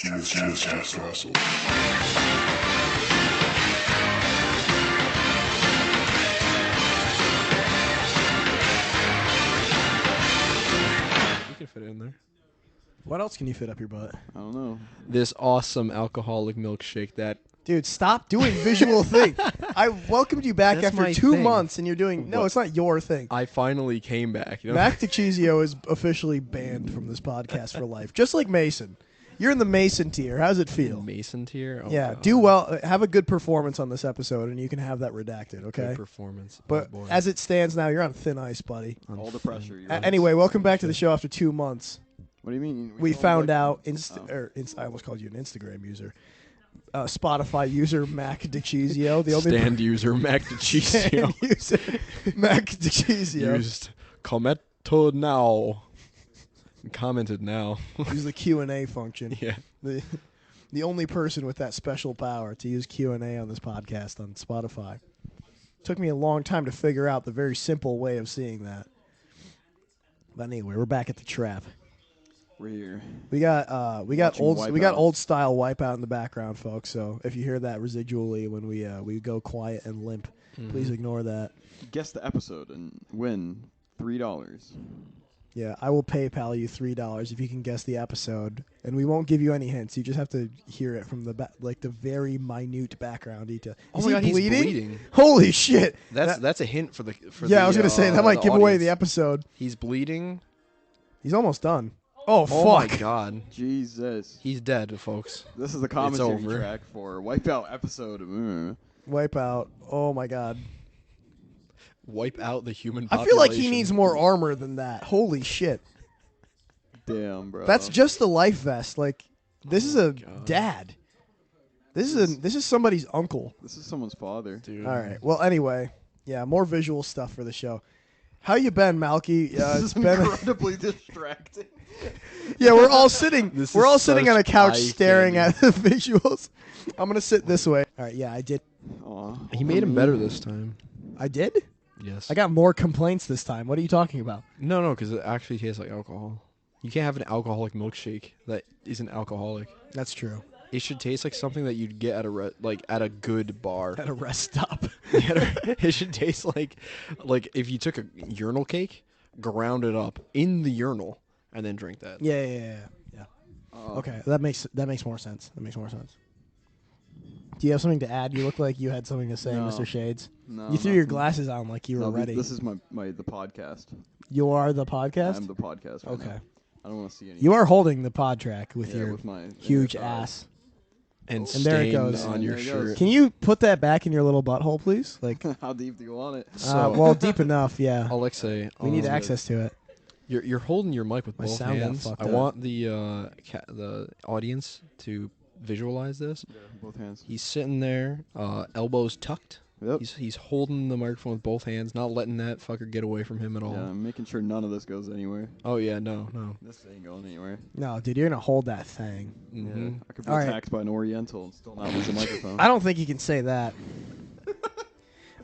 Jizz Castle. You can fit it in there. What else can you fit up your butt? I don't know. This awesome alcoholic milkshake that... Dude, stop doing visual things. I welcomed you back That's after my 2 thing. months, and you're doing... No, What? it's not your thing. I finally came back. You know? Mac DiCizio is officially banned from this podcast for life, just like Mason. You're in the Mason tier. How does it feel? Mason tier? Oh, Yeah, God. do well. Have a good performance on this episode, and you can have that redacted, okay? Good performance. But oh, boy. as it stands now, you're on thin ice, buddy. All the pressure. Anyway, welcome back to the show after 2 months. What do you mean? We don't found like- out, Oh. I almost called you an Instagram user. Spotify user Mac DiCizio, the only Stand user Mac DiCizio. stand user Mac DiCizio. Used commented now. Commented now. Use the Q&A function. Yeah. The only person with that special power to use Q&A on this podcast on Spotify. Took me a long time to figure out the very simple way of seeing that. But anyway, we're back at the trap. We're here. We got Watching Wipeout. old style Wipeout in the background, folks. So if you hear that residually when we go quiet and limp, please ignore that. Guess the episode and win $3. Yeah, I will PayPal you $3 if you can guess the episode, and we won't give you any hints. You just have to hear it from the the very minute background detail. Oh Is my he God, he's bleeding? bleeding. Holy shit! That's a hint for the. Yeah, I was gonna say that might give away the audience. episode. He's bleeding. He's almost done. Oh, Oh my fuck! God, Jesus. he's dead, folks. This is the commentary over. track for Wipeout episode. Wipeout. Oh my God! Wipe out the human I population. feel like he needs more armor than that. Holy shit! Damn, bro. That's just the life vest. Like this is a God. dad. This is somebody's uncle. This is someone's father. Dude. All right. Well, anyway, yeah, more visual stuff for the show. How you been, Malky? This is It's been incredibly distracting. yeah, we're all sitting. This We're is all sitting on a such couch eye staring candy. at the visuals. I'm gonna sit this way. All right. Yeah, I did. Aw. He made him better this time. I did. Yes. I got more complaints this time. What are you talking about? No, because it actually tastes like alcohol. You can't have an alcoholic milkshake that isn't alcoholic. That's true. It should taste like something that you'd get at at a good bar. At a rest stop. It should taste like if you took a urinal cake, ground it up in the urinal, and then drink that. Yeah. Okay, that makes more sense. That makes more sense. Do you have something to add? You look like you had something to say, No. Mr. Shades. No, You threw your nothing. glasses on like you were No, ready. This is the podcast. You are the podcast? I'm the podcast. Right Okay. now. I don't want to see any. You are holding the pod track with Yeah, your with my huge thighs. ass. And And there it stain goes. on And your there it goes. shirt. Can you put that back in your little butthole, please? Like, How deep do you want it? So, well, deep enough, yeah. Alexei, We need good. access to it. You're holding your mic with My both sound got hands. fucked I up. want the audience to visualize this. Yeah, both hands. He's sitting there, elbows tucked. Yep. He's holding the microphone with both hands, not letting that fucker get away from him at all. Yeah, I'm making sure none of this goes anywhere. Oh yeah, no. This ain't going anywhere. No, dude, you're gonna hold that thing. Mm-hmm. Yeah, I could be All right. attacked by an Oriental and still not lose a microphone. I don't think you can say that.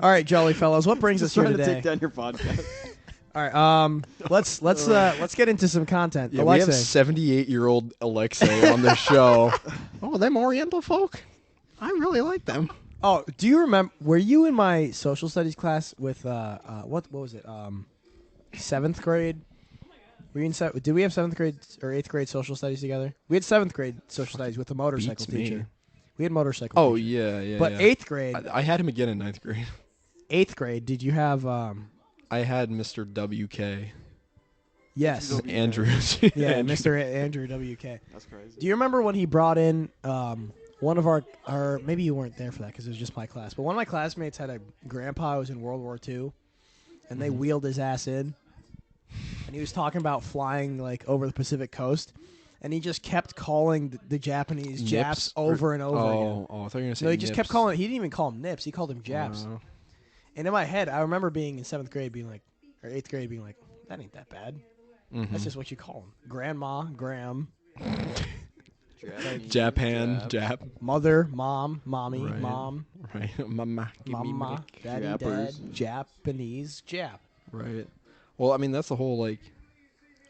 All right, jolly fellows, what brings us Just here trying to today? take down your podcast. All right, let's get into some content. Yeah, we have Alexei, 78-year-old Alexei on the show. Oh, them Oriental folk. I really like them. oh, do you remember? Were you in my social studies class with what was it? 7th grade. Were you in did we have 7th grade or 8th grade social studies together? We had 7th grade social studies with the motorcycle Beats me. teacher. We had motorcycle. Oh teacher. yeah. But yeah. 8th grade, I had him again in 9th grade. 8th grade, did you have I had Mr. WK yes. Andrews. Yeah, Mr. Andrew WK. That's crazy. Do you remember when he brought in one of our maybe you weren't there for that because it was just my class, but one of my classmates had a grandpa who was in World War II, and they wheeled his ass in, and he was talking about flying like over the Pacific coast, and he just kept calling the Japanese Nips Japs or- over and over again. Oh, I thought you were gonna say No, he just kept nips. calling. He didn't even call them Nips. He called them Japs. Wow. And in my head, I remember being in 7th grade, being like, or 8th grade, being like, that ain't that bad. Mhm. That's just what you call them. Grandma, Gram, Japan, Jap. Jap. mother, mom, mommy, Right. mom, Right. Mama. Give me mama, milk. daddy, Jappers. dad, Japanese, Jap. Right. Well, I mean, that's the whole, like,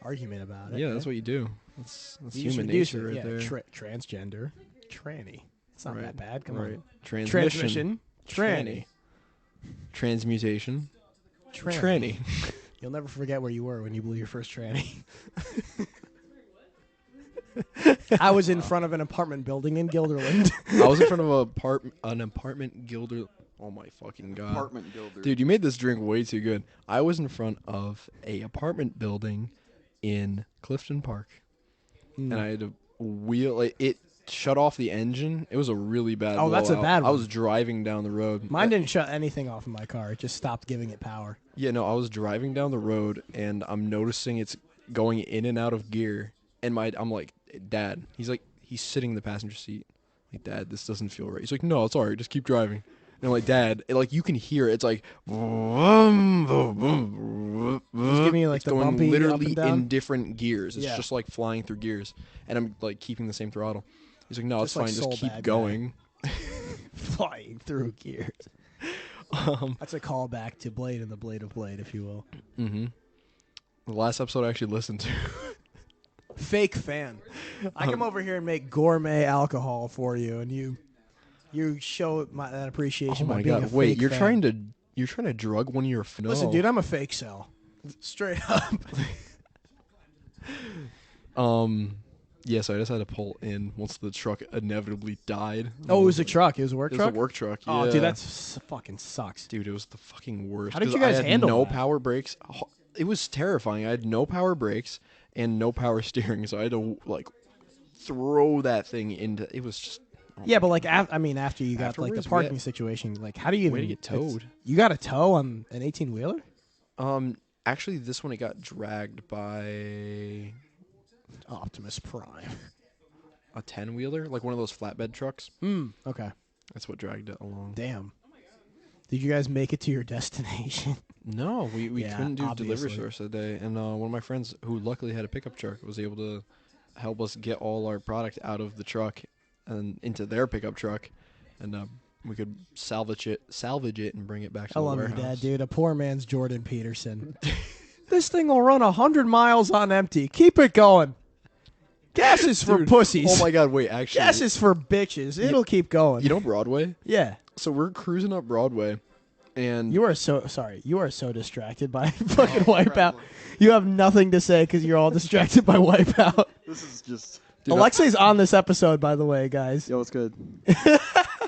Argument about it. yeah, that's what you do. That's You just human reduce nature it. right Yeah, there. Transgender. Tranny. It's not Right, that bad. Come right. on. Transmission. Tranny. Transmutation. Tranny. Tranny. You'll never forget where you were when you blew your first tranny. I was in front of an apartment building in Guilderland. I was in front of an apartment gilder. Oh my fucking god. Apartment builder. Dude, you made this drink way too good. I was in front of a apartment building in Clifton Park. And I had to wheel it shut off the engine. It was a really bad Oh, that's a blowout. bad I one. was driving down the road. Mine didn't shut anything off in my car. It just stopped giving it power. Yeah, no, I was driving down the road and I'm noticing it's going in and out of gear. And I'm like, Dad. He's sitting in the passenger seat. Like, Dad, this doesn't feel right. He's like, no, it's all right. Just keep driving. And I'm like, Dad, you can hear it. It's like, vroom, vroom, vroom. Just give me like It's the going bumpy literally up and down. in different gears. It's Yeah. just like flying through gears. And I'm like keeping the same throttle. He's like, no, Just it's like fine. Just Soul keep Bad Guy. going. Flying through gears. That's a callback to Blade and the Blade of Blade, if you will. Mm-hmm. The last episode I actually listened to. Fake fan. I come over here and make gourmet alcohol for you, and you show that appreciation Oh by my being a god! Wait, fake you're fan. trying to drug one of your. Listen, dude, I'm a fake cell. Straight up. Yeah, so I just had to pull in once the truck inevitably died. Oh, it was a truck. It was a work It truck. was a work truck. Oh, yeah. dude, that's fucking sucks. Dude, it was the fucking worst. How did 'cause you guys I had handle no that? power brakes. It was terrifying. I had no power brakes and no power steering, so I had to throw that thing into. It was just. Yeah, but like, after you got like Afterwards, the parking situation, like, how do you even Way to get towed. You got a tow on an 18-wheeler? Actually, this one it got dragged by Optimus Prime. a 10-wheeler, like one of those flatbed trucks. Okay. That's what dragged it along. Damn. Did you guys make it to your destination? No, we Yeah, couldn't do delivery obviously. service that day, and one of my friends who luckily had a pickup truck was able to help us get all our product out of the truck and into their pickup truck, and we could salvage it and bring it back to I the love warehouse. your dad, dude. A poor man's Jordan Peterson. This thing will run 100 miles on empty. Keep it going. Gas is for Dude, pussies. Oh my god! Wait, actually, Gas is for bitches. It'll keep going. you know Broadway. Yeah. So we're cruising up Broadway, and You are so sorry. You are so distracted by fucking Wipeout. You have nothing to say because you're all distracted by Wipeout. This is just. Dude, Alexei's on this episode, by the way, guys. Yo, it's good.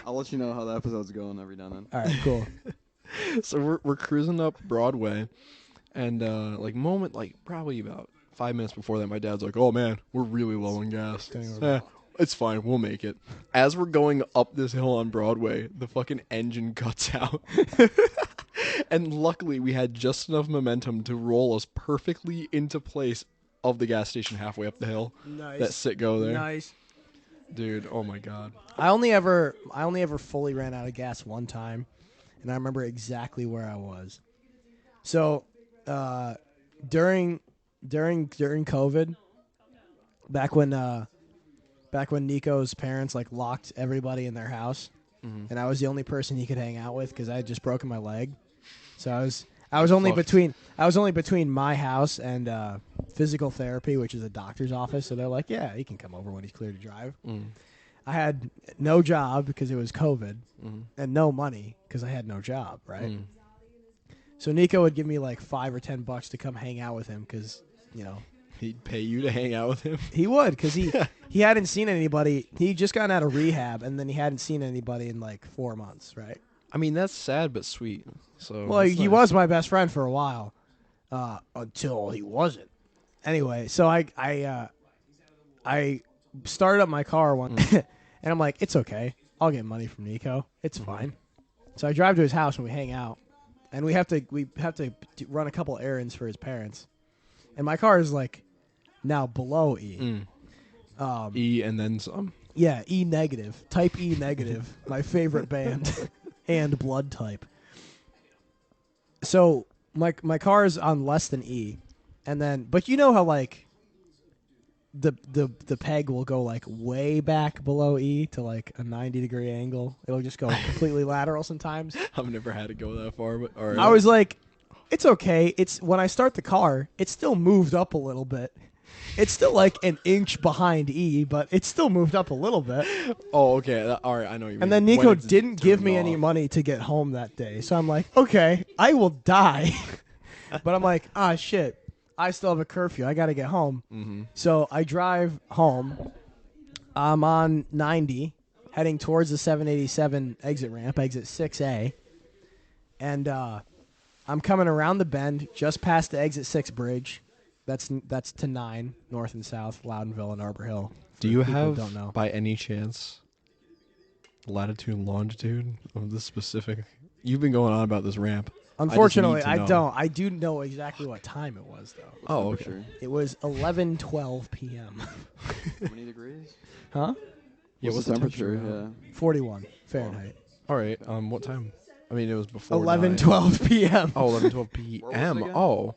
I'll let you know how the episode's going every now and then. All right, cool. so we're cruising up Broadway, and probably about 5 minutes before that, my dad's like, "Oh man, we're really low on gas. It's fine, we'll make it." As we're going up this hill on Broadway, the fucking engine cuts out, and luckily we had just enough momentum to roll us perfectly into place of the gas station halfway up the hill. Nice. That sit-go there, Nice. dude. Oh my god. I only ever fully ran out of gas one time, and I remember exactly where I was. So, during COVID, back when Nico's parents like locked everybody in their house, and I was the only person he could hang out with because I had just broken my leg. So I was only between my house and physical therapy, which is a doctor's office. So they're like, yeah, he can come over when he's clear to drive. I had no job because it was COVID, and no money because I had no job, right? So Nico would give me like $5 or $10 to come hang out with him because, He'd pay you to hang out with him. he would because he hadn't seen anybody. He just gotten out of rehab, and then he hadn't seen anybody in like 4 months, right? I mean, that's sad but sweet. So Well, that's he nice. was my best friend for a while, until he wasn't. Anyway, so I started up my car one, and I'm like, it's okay. I'll get money from Nico. It's fine. So I drive to his house and we hang out, and we have to run a couple errands for his parents, and my car is like now below E. E and then some. Yeah, E negative, type E negative, my favorite band, and blood type. So my car is on less than E, and then but you know how like the peg will go like way back below E to like a 90-degree angle. It'll just go completely lateral sometimes. I've never had it go that far, but all right. I was like, it's okay. It's when I start the car, it still moved up a little bit. It's still like an inch behind E, but it's still moved up a little bit. Oh, okay. All right, I know what you mean. And then When Nico it's didn't give me turned any off. money to get home that day. So I'm like, okay, I will die. But I'm like, shit. I still have a curfew. I got to get home. Mm-hmm. So I drive home. I'm on 90, heading towards the 787 exit ramp, exit 6A. And I'm coming around the bend, just past the exit 6 bridge. That's to 9, north and south, Loudonville and Arbor Hill. Do you people who have, don't know. by any chance, latitude and longitude of this specific? You've been going on about this ramp. Unfortunately, I I just need to know. don't. I do know exactly what time it was, though. Oh, For okay. sure. It was 11:12 p.m. How many degrees? Huh? Yeah, What's the temperature? now? 41 Fahrenheit. All right. What time? I mean, it was before 11:12 p.m. Oh, 11:12 Where was it p.m. again? Oh,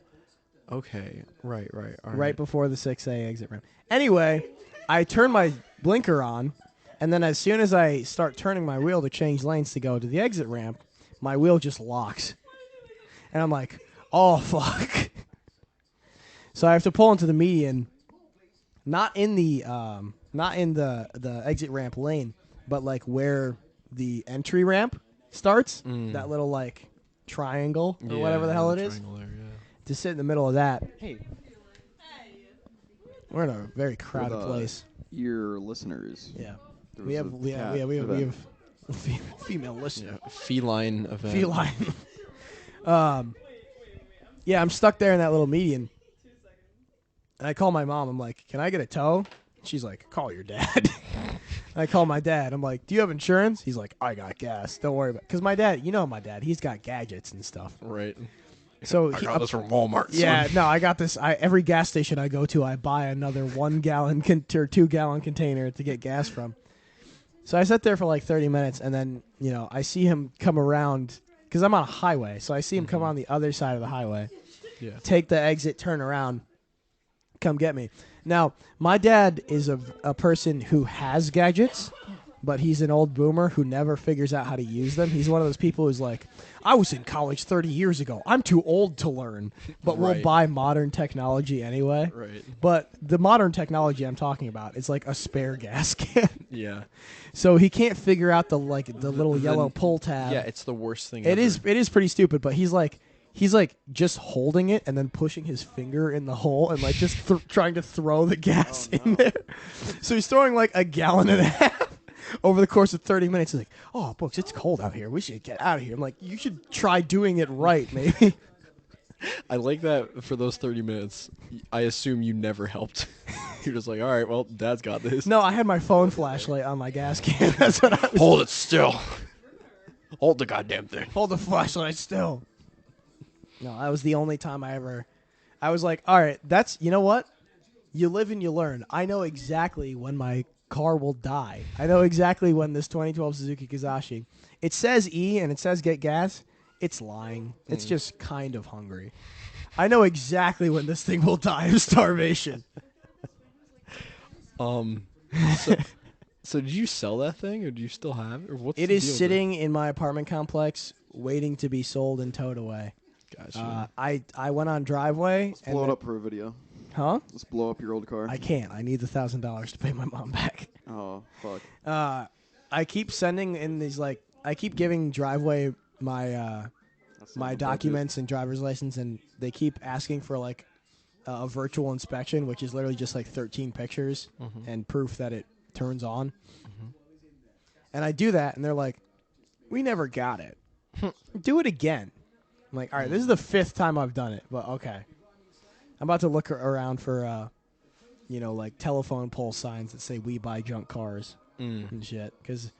okay. Right. All right right. before the 6A exit ramp. Anyway, I turn my blinker on, and then as soon as I start turning my wheel to change lanes to go to the exit ramp, my wheel just locks. And I'm like, oh, fuck. So I have to pull into the median, not in the exit ramp lane, but like where the entry ramp starts, that little like triangle or whatever the hell it is. There, yeah. To sit in the middle of that. Hey. We're in a very crowded place. Your listeners. Yeah. There We was have a cat we event. have female listener. Yeah. Feline event. Feline. Yeah, I'm stuck there in that little median. And I call my mom. I'm like, "Can I get a tow?" She's like, "Call your dad." I call my dad. I'm like, "Do you have insurance?" He's like, "I got gas. Don't worry about it." Because my dad, you know my dad, he's got gadgets and stuff. Right. So I got this from Walmart. yeah, son. no, I got this. Every gas station I go to, I buy another 1 gallon or 2 gallon container to get gas from. So I sat there for like 30 minutes, and then I see him come around because I'm on a highway. So I see him come on the other side of the highway, Yeah. take the exit, turn around, come get me. Now, my dad is a person who has gadgets, but he's an old boomer who never figures out how to use them. He's one of those people who's like, I was in college 30 years ago. I'm too old to learn, but we'll Right. buy modern technology anyway. Right. But the modern technology I'm talking about is like a spare gas can. Yeah. So he can't figure out the little yellow pull tab. Yeah, it's the worst thing. It ever. is pretty stupid, but he's like just holding it and then pushing his finger in the hole and like just trying to throw the gas in there. So he's throwing like a gallon and a half over the course of 30 minutes. He's like, "Oh, books, it's cold out here. We should get out of here." I'm like, "You should try doing it right, maybe." I like that for those 30 minutes. I assume you never helped. You're just like, all right, well, Dad's got this. No, I had my phone flashlight on my gas can. That's what I was. Hold it still. Hold the goddamn thing. Hold the flashlight still. No, that was the only time I was like, all right, you know what? You live and you learn. I know exactly when my car will die. I know exactly when this 2012 Suzuki Kizashi, it says E and it says get gas. It's lying. It's just kind of hungry. I know exactly when this thing will die of starvation. So did you sell that thing, or do you still have it? Or what's It the is deal with sitting in my apartment complex waiting to be sold and towed away. Gotcha. I went on driveway. Let's blow it up for a video. Huh? Let's blow up your old car. I can't. I need the $1,000 to pay my mom back. Oh, fuck. I keep sending in these I keep giving driveway my my documents and driver's license, and they keep asking for a virtual inspection, which is literally just 13 pictures and proof that it turns on. And I do that, and they're like, "We never got it. Do it again." I'm like, "All right, this is the 5th time I've done it, but okay." I'm about to look around for telephone pole signs that say "We buy junk cars" and shit, because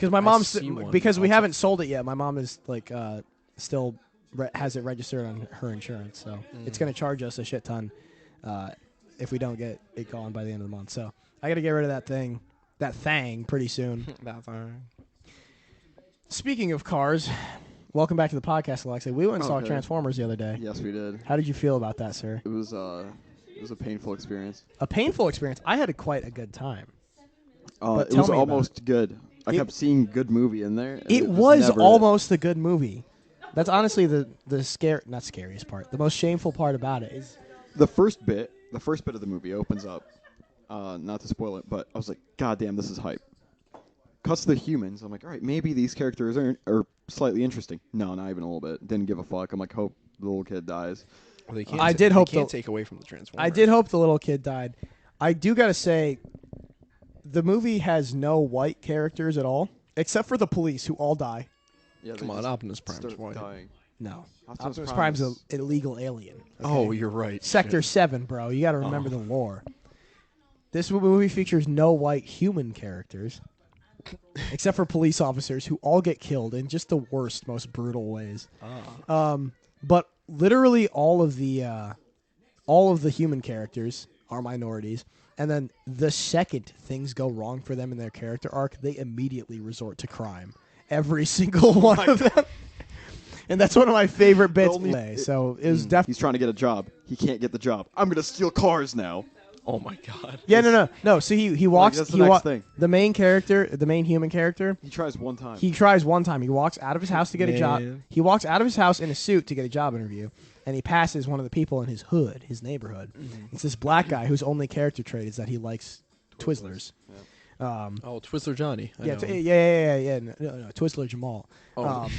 my mom's see one. because we I'll haven't sold it yet. My mom is still has it registered on her insurance, so it's gonna charge us a shit ton if we don't get it gone by the end of the month. So I got to get rid of that thing pretty soon. That thing. Speaking of cars, welcome back to the podcast, Alexa. We went and saw Okay. Transformers the other day. Yes, we did. How did you feel about that, sir? It was a painful experience. A painful experience. I had quite a good time. But It tell was me about almost good. I It- kept seeing good movie in there. and It was never almost a good movie. That's honestly the not scariest part. The most shameful part about it is the first bit. the first bit of the movie opens up. Not to spoil it, but I was like, God damn, this is hype. Cuts to the humans. I'm like, all right, maybe these characters are slightly interesting. No, not even a little bit. Didn't give a fuck. I'm like, hope the little kid dies. Well, they can't I did hope they can't the- take away from the Transformers. I did hope the little kid died. I do gotta say, the movie has no white characters at all, except for the police who all die. Yeah, Come they on, just Optimus Prime's start white. dying. No, Optimus Optimus Prime Prime's an is- illegal alien. Oh, okay? you're right. Sector Shit. 7, bro. You got to remember the lore. This movie features no white human characters, except for police officers who all get killed in just the worst, most brutal ways. But literally all of the human characters are minorities. And then the second things go wrong for them in their character arc, they immediately resort to crime. Every single one of them. And that's one of my favorite bits. So it was definitely. He's trying to get a job. He can't get the job. I'm gonna steal cars now. Oh my god. Yeah, no. So he walks. that's the he next thing. The main character, the main human character. He tries one time. He tries one time. He walks out of his house to get a job. Man. He walks out of his house in a suit to get a job interview, and he passes one of the people in his hood, his neighborhood. It's this black guy whose only character trait is that he likes Twizzlers. Oh, Twizzler Johnny. I Yeah, know. yeah. No, Twizzler Jamal. Oh.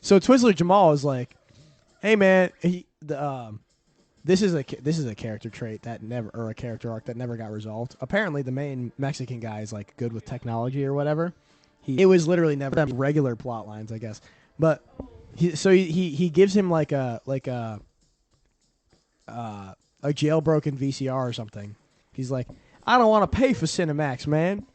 So Twizzler Jamal is like, "Hey man, this is a character trait that never, or a character arc that never got resolved. Apparently, the main Mexican guy is like good with technology or whatever. It was literally never them regular plot lines, I guess. But he gives him like a jailbroken VCR or something. He's like, I don't want to pay for Cinemax, man.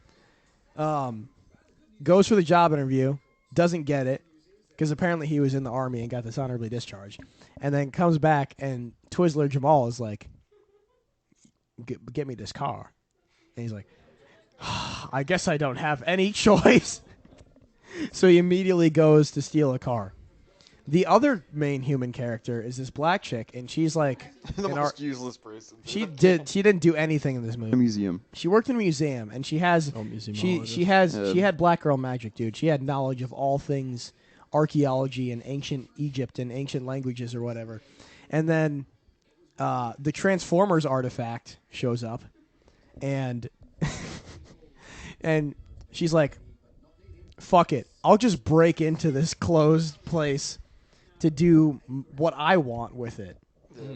Goes for the job interview, doesn't get it, because apparently he was in the army and got dishonorably discharged, and then comes back and Twizzler Jamal is like, get me this car. And he's like, I guess I don't have any choice. So he immediately goes to steal a car. The other main human character is this black chick, and she's like the most useless person. she didn't do anything in this movie. A museum. She worked in a museum, and she has she had black girl magic, dude. She had knowledge of all things archaeology and ancient Egypt and ancient languages or whatever. And then the Transformers artifact shows up, and and she's like, fuck it, I'll just break into this closed place to do what I want with it.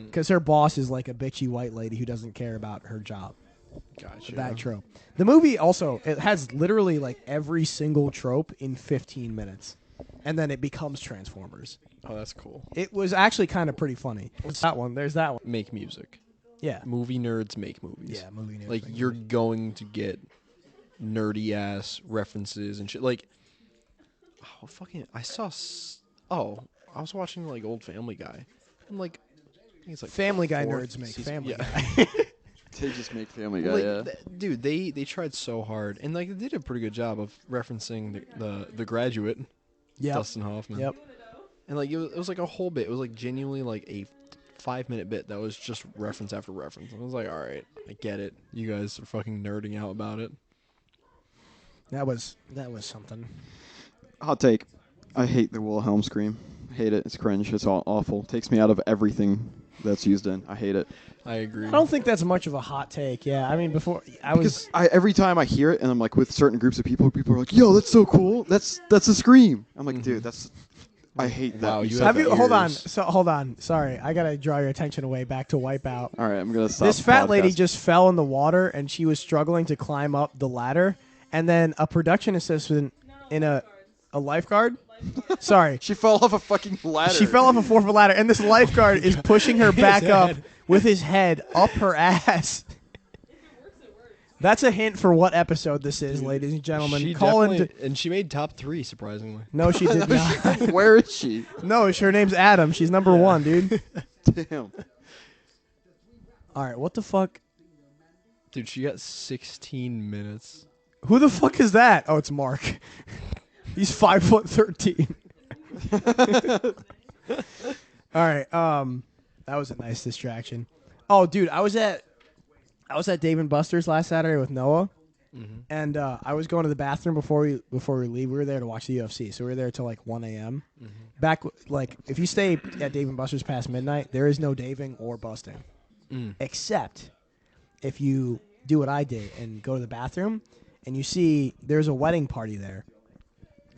Because her boss is like a bitchy white lady who doesn't care about her job. Gotcha. That trope. The movie also, it has literally like every single trope in 15 minutes. And then it becomes Transformers. Oh, that's cool. It was actually kind of pretty funny. What's that one? There's that one. Make music. Yeah. Movie nerds make movies. Yeah, movie nerds Like make you're going to get nerdy ass references and shit. Like, oh fucking! I I was watching like old Family Guy. I'm like, I think it's like Family Guy fourth nerds make season. Family Yeah. Guy. They just make Family Guy, Like, yeah. Dude, they tried so hard, and like they did a pretty good job of referencing the Graduate, Yep. Dustin Hoffman. Yep. And like it was like a whole bit. It was like genuinely like a 5-minute bit that was just reference after reference. I was like, all right, I get it. You guys are fucking nerding out about it. That was something. Hot take. I hate the Wilhelm scream. Hate it. It's cringe. It's all awful. Takes me out of everything that's used in. I hate it. I agree. I don't think that's much of a hot take. Yeah, I mean, before I was. Because every time I hear it, and I'm like with certain groups of people are like, "Yo, that's so cool. That's a scream." I'm like, dude, that's. I hate that. Wow, you said Have that. you? Hold on. ears. So hold on. Sorry, I gotta draw your attention away back to Wipeout. All right, I'm gonna stop. This the fat lady podcast. just fell in the water, and she was struggling to climb up the ladder. And then a production assistant in a lifeguard. Sorry, She fell off a fucking ladder. she fell off a 4-foot ladder, and this lifeguard is pushing her back up with his head up her ass. That's a hint for what episode this is, ladies and gentlemen. She Call in. definitely- and she made top 3 surprisingly. No, she did not. Where is she? No, her name's Adam. She's number 1, dude. Damn. All right, what the fuck? Dude, she got 16 minutes. Who the fuck is that? Oh, it's Mark. He's 5'13". All right. That was a nice distraction. Oh, dude, I was at Dave & Buster's last Saturday with Noah, and I was going to the bathroom before we leave. We were there to watch the UFC, so we were there till like 1 a.m. Back like if you stay at Dave & Buster's past midnight, there is no daving or busting. except if you do what I did and go to the bathroom and you see there's a wedding party there.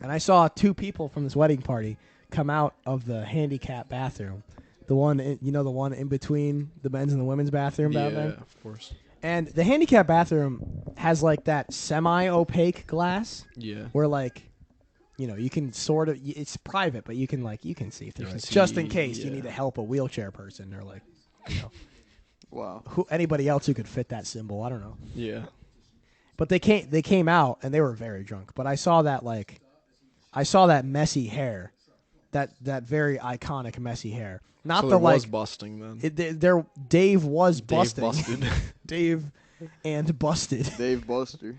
And I saw 2 people from this wedding party come out of the handicap bathroom. The one, the one in between the men's and the women's bathroom down there? Yeah, of course. And the handicap bathroom has like that semi-opaque glass. Yeah. Where like, you can sort of, it's private, but you can see if there's can just in see, case you yeah. need to help a wheelchair person or like, Wow. anybody else who could fit that symbol. I don't know. Yeah. But they came out and they were very drunk. But I saw that messy hair, that very iconic messy hair. Not so the there was busting then. Dave was busting. Busted. Dave and busted. Dave Buster.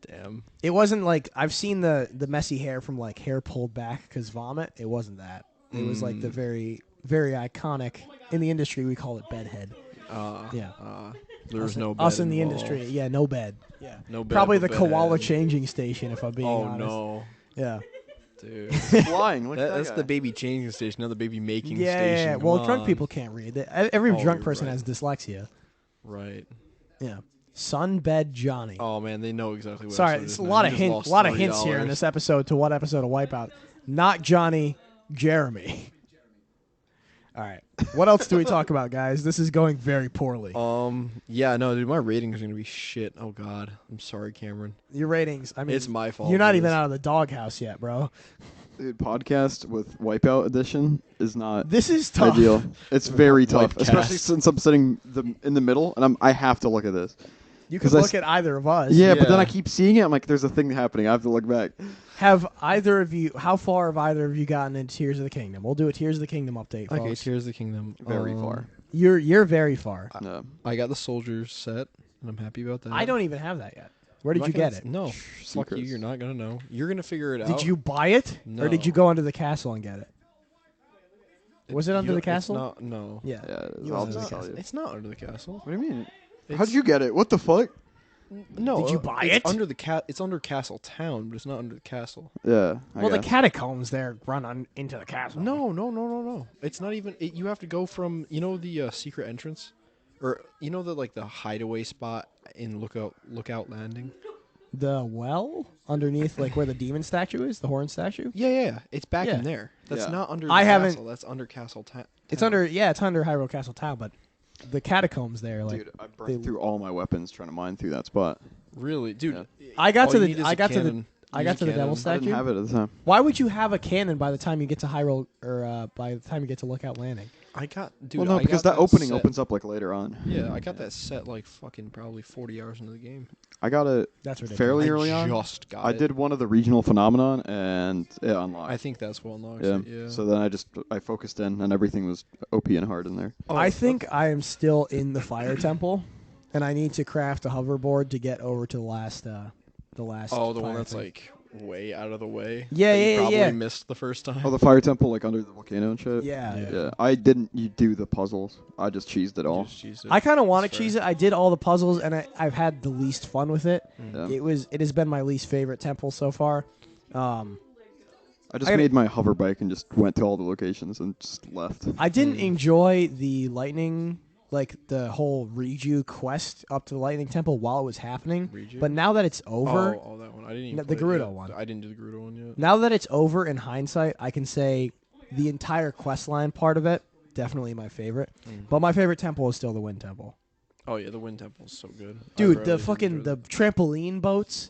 Damn. It wasn't like I've seen the messy hair from like hair pulled back because vomit. It wasn't that. It was like the very very iconic in the industry. We call it bedhead. Yeah. There's no bed us in the involved. industry. Yeah, no bed. Yeah, No bed. probably but the koala bed. changing station. If I'm being Oh honest. no, Yeah. dude. Flying. Look at that That's guy. the baby changing station, not the baby making Yeah, station. yeah. Come Well, drunk on. people can't read. Every Oh, drunk you're person right. has dyslexia. Right. Yeah. Sunbed Johnny. Oh man, they know exactly what. Sorry, episode it it's is a now. lot You of just hints. lost A lot of hints here in $30. this episode to what episode of Wipeout. Not Johnny, Jeremy. All right. What else do we talk about, guys? This is going very poorly. Yeah, no, dude, my rating is gonna be shit. Oh god, I'm sorry, Cameron. Your ratings. I mean, It's my fault. You're not for even this. out of the doghouse yet, bro. Dude, podcast with Wipeout edition is not This is tough. ideal. It's very tough, Wipecast. especially since I'm sitting in the middle and I have to look at this. You can 'Cause I look at either of us. Yeah, but then Yeah. I keep seeing it. I'm like, there's a thing happening. I have to look back. Have either of you? How far have either of you gotten into Tears of the Kingdom? We'll do a Tears of the Kingdom update. Okay, folks. Tears of the Kingdom. Very far. You're very far. No. I got the soldiers set, and I'm happy about that. I don't even have that yet. Where did I'm you not get gonna- it? No, fuck you. secrets. You're not gonna know. You're gonna figure it out. Did you buy it, or did No. you go under the castle and get it? Was it under You the don't- it's castle? not- no. Yeah. Yeah, it is. You I'll went just under the tell you. It's not under the castle. What do you mean? It's- How'd you get it? What the fuck? No. Did you buy it's it? Under the It's under Castle Town, but it's not under the castle. Yeah. Well, the catacombs there run into the castle. No. It's not even. You have to go from the secret entrance, or the hideaway spot in Lookout Landing. The well underneath, like where the demon statue is, the horn statue. Yeah. It's back Yeah. in there. That's Yeah. not under. The I haven't- castle. That's under Castle Town. It's under Hyrule Castle Town, but the catacombs there, like Dude, I burned through all my weapons trying to mine through that spot. Really, dude. Yeah. I got all to you the need is I a got to the cannon. I You got need to a the cannon. devil I statue. didn't have it at the time. Why would you have a cannon by the time you get to Hyrule, or by the time you get to Lookout Landing? I got, dude. Well, no, I because got that opening set. opens up like later on. Yeah, I got that set like fucking probably 40 hours into the game. I got it That's ridiculous. fairly I early on. just got I it. did one of the regional phenomenon and it unlocked. I think that's well known. yeah. So then I focused in and everything was OP and hard in there. Oh, I think I am still in the fire temple, and I need to craft a hoverboard to get over to the last. Oh, the one fire that's thing. like way out of the way. Yeah, that you yeah, probably yeah. missed the first time. Oh, the fire temple like under the volcano and shit. Yeah. Yeah. I didn't. You do the puzzles. I just cheesed it all. Just cheesed it. I kind of want to That's fair. cheese it. I did all the puzzles, and I've had the least fun with it. Yeah. It has been my least favorite temple so far. I just I gotta- made my hover bike and just went to all the locations and just left. I didn't enjoy the lightning, like the whole Riju quest up to the lightning temple while it was happening. Riju? But now that it's over, Oh, that one. I didn't even No, the play it Gerudo yet. one. I didn't do the Gerudo one yet. now that it's over in hindsight, I can say the entire quest line part of it definitely my favorite. But my favorite temple is still the Wind Temple. Oh yeah, the Wind Temple's so good. Dude, the fucking the trampoline boats.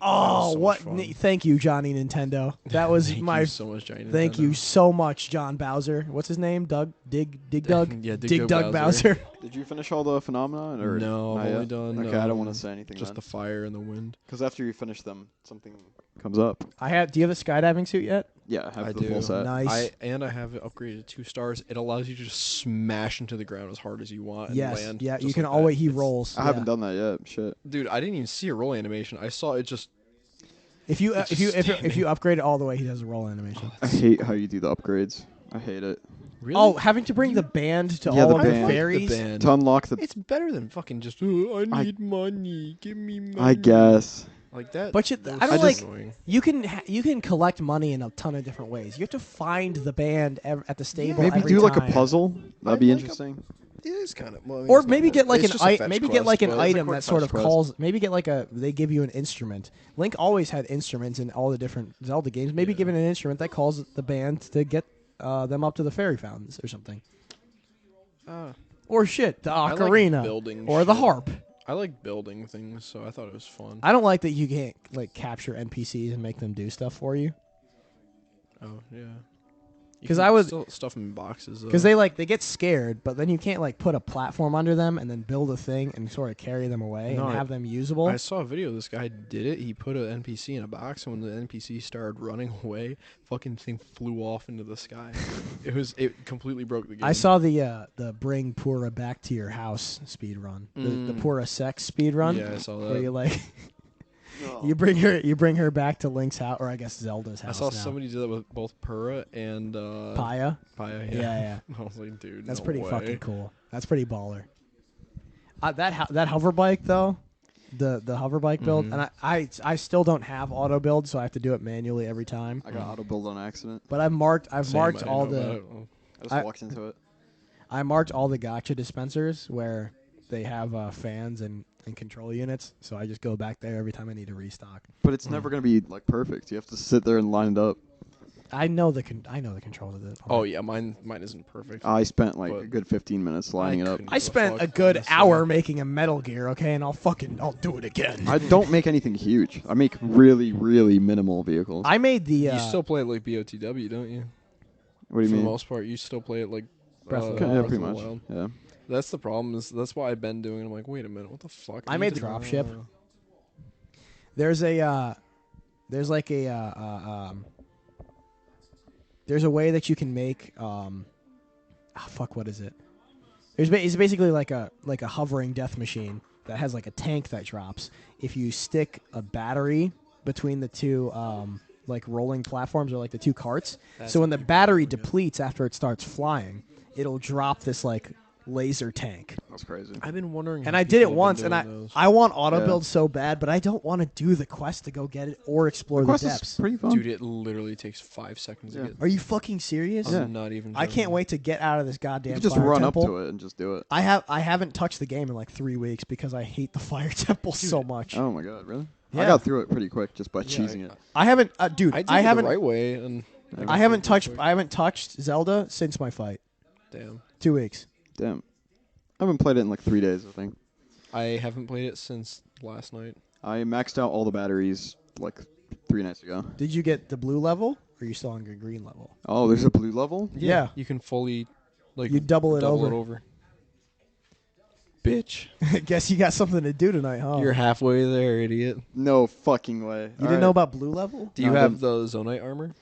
Oh, so what? much fun. Thank you, Johnny Nintendo. That was Thank my. you so much, Johnny Thank you Nintendo. so much, John Bowser. What's his name? Doug? Dig Dug? Yeah, Dig Dug Bowser. Bowser. Did you finish all the phenomenon or No, not I've only yet? done. Okay, I don't want to say anything. Just the fire and the wind. because after you finish them, something comes up. Do you have a skydiving suit yet? Yeah, I have I the do. full set. Nice. I have it upgraded to 2 stars. It allows you to just smash into the ground as hard as you want. And Yes. land Yeah, just you can like always. that. He It's- rolls. I haven't done that yet. Shit. Dude, I didn't even see a roll animation. I saw it just. If you It's if standing. you upgrade it all the way, he does a roll animation. I hate how you do the upgrades. I hate it. Really? Oh, having to bring the band to Yeah, all the of the band. fairies. The band. To unlock the, It's better than fucking just. I I- need money. Give me money. I guess. Like that. But that was I don't so like. annoying. You can collect money in a ton of different ways. You have to find the band at the stable. Maybe every do like a time. puzzle. That'd be like a- interesting. It is kind of. Well, I mean, Or it's not maybe more- get like it's an just a fetch maybe quest, get like an but- item quick that sort fetch of quest. calls. Maybe get like they give you an instrument. Link always had instruments in all the different Zelda games. Maybe Yeah. give it an instrument that calls the band to get them up to the fairy fountains or something. Or shit, the I like ocarina building or the shit. harp. I like building things, so I thought it was fun. I don't like that you can't like capture NPCs and make them do stuff for you. Oh yeah. You 'Cause can I would- still stuff them in boxes. Because they get scared, but then you can't like put a platform under them and then build a thing and sort of carry them away No, and have them usable. I saw a video. This guy did it. He put an NPC in a box, and when the NPC started running away, fucking thing flew off into the sky. It completely broke the game. I saw the bring Pura back to your house speed run, the Pura sex speed run, Yeah, I saw that. where you like you bring her back to Link's house, or I guess Zelda's I house. saw now. somebody do that with both Pura and Paya. Paya. Yeah. I was like, dude, That's no pretty way. fucking cool. That's pretty baller. That hover bike though, the hover bike build, Mhm. and I still don't have auto build, so I have to do it manually every time. I got auto build on accident. But I've marked Same, I all didn't know the about it. Oh. I just I- walked into it. I marked all the gotcha dispensers where they have fans and control units, so I just go back there every time I need to restock. But it's never gonna be like perfect. You have to sit there and line it up. I know the control of it. Oh yeah, mine isn't perfect. I spent like But a good 15 minutes lining it up. couldn't I give spent fuck, a good honestly. hour making a Metal Gear, okay, and I'll do it again. I don't make anything huge. I make really, really minimal vehicles. I made the You still play it like BOTW, don't you? What do you For mean? the most part, you still play it like Breath of the Yeah, Wild. pretty of the much. Wild. Yeah. That's the problem. That's what I've been doing. I'm like, wait a minute, what the fuck? I need made to- Dropship. There's a there's a way that you can make what is it? It's basically like a hovering death machine that has like a tank that drops. If you stick a battery between the two like rolling platforms or like the two carts, That's so when the pretty battery cool, yeah. depletes after it starts flying, it'll drop this like laser tank. That's crazy. I've been wondering. And how I did it people have once, been and doing those. I want auto Yeah. build so bad, but I don't want to do the quest to go get it or explore the Quest is depths. pretty fun. Dude, it literally takes 5 seconds Yeah. to get. Are you fucking serious? I'm Yeah. not even. I can't joking. wait to get out of this goddamn. you can just fire run temple. up to it and just do it. I haven't touched the game in like 3 weeks because I hate the fire temple so much. Oh my god, really? Yeah. I got through it pretty quick just by Yeah, cheesing it. I haven't, dude. I did I it haven't. the right way, and I haven't touched Zelda since my fight. Damn, 2 weeks. Damn. I haven't played it in like 3 days, I think. I haven't played it since last night. I maxed out all the batteries like 3 nights ago. Did you get the blue level? Or are you still on the green level? Oh, there's a blue level? Yeah. You can fully, like, You double it over. Bitch, Guess you got something to do tonight, huh? you're halfway there, idiot. No fucking way. You didn't know about blue level? Do you No, I have the Zonite armor?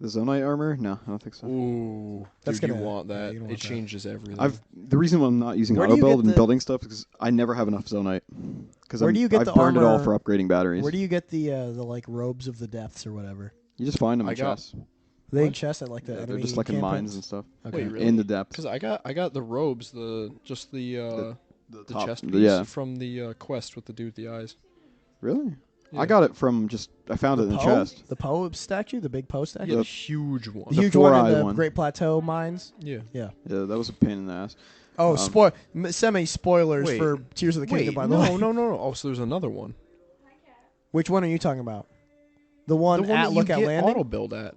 the Zonite armor? No, I don't think so. Ooh, That's dude, you gonna- want yeah, that? you're gonna It want that. changes everything. The reason why I'm not using Where do auto you build get and the- building stuff is 'cause I never have enough Zonite. Because Where do you get I've the burned it all armor- for upgrading batteries. Where do you get the like robes of the depths or whatever? You just find them I in got- chests. They in What? chests at like the Yeah, they're enemy just like in mines campaigns? and stuff. Okay. Wait, really? In the depths. Because I got the robes, the top- chest piece yeah. from the quest with the dude with the eyes. Really? Yeah. I got it from I found it in the Poe? chest. The Poe statue, the big Poe statue, Yeah, The- the huge one. the huge one in four-eyed the one. Great Plateau mines. Yeah. Yeah. Yeah, that was a pain in the ass. Oh, semi spoilers Wait. for Tears of the Kingdom. Wait, By the no, way, no. Oh, so there's another one. which one are you talking about? The one, The one at that you Look at get Landing. auto build at.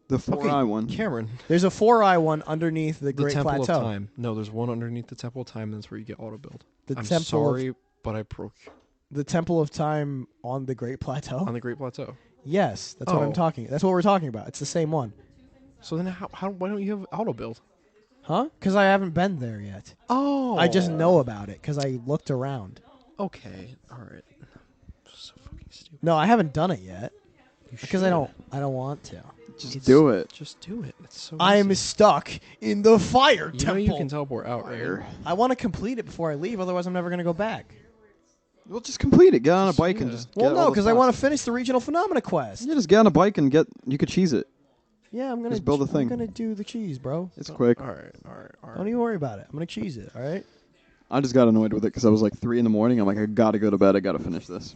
The four-eye one. Cameron. There's a 4-eye one underneath the The Great Temple Plateau. of Time. No, there's one underneath the Temple of Time. That's where you get auto build. The I'm Temple sorry, of but I broke the Temple of Time on the Great Plateau. on the Great Plateau. Yes, that's what I'm Oh. talking. That's what we're talking about. It's the same one, So then, why don't you have auto build? huh? Because I haven't been there yet. Oh, I just know about it because I looked around. Okay, all right. So fucking stupid. No, I haven't done it yet You because should. I don't want to. Just do it. Just do it. It's so. I'm easy. stuck in the fire You know temple. you can teleport out, right? I want to complete it before I leave, otherwise I'm never going to go back. Well, just complete it. Get on a Just- bike and yeah. just. Well, get no, all the because I want to spots. finish the regional phenomena quest. Yeah, just get on a bike and you could cheese it. Yeah, I'm gonna Just build a thing. I'm gonna do the cheese, bro. It's quick. All right. Don't even worry about it. I'm gonna cheese it. All right. I just got annoyed with it because I was like 3 a.m. I'm like, I gotta go to bed. I gotta finish this.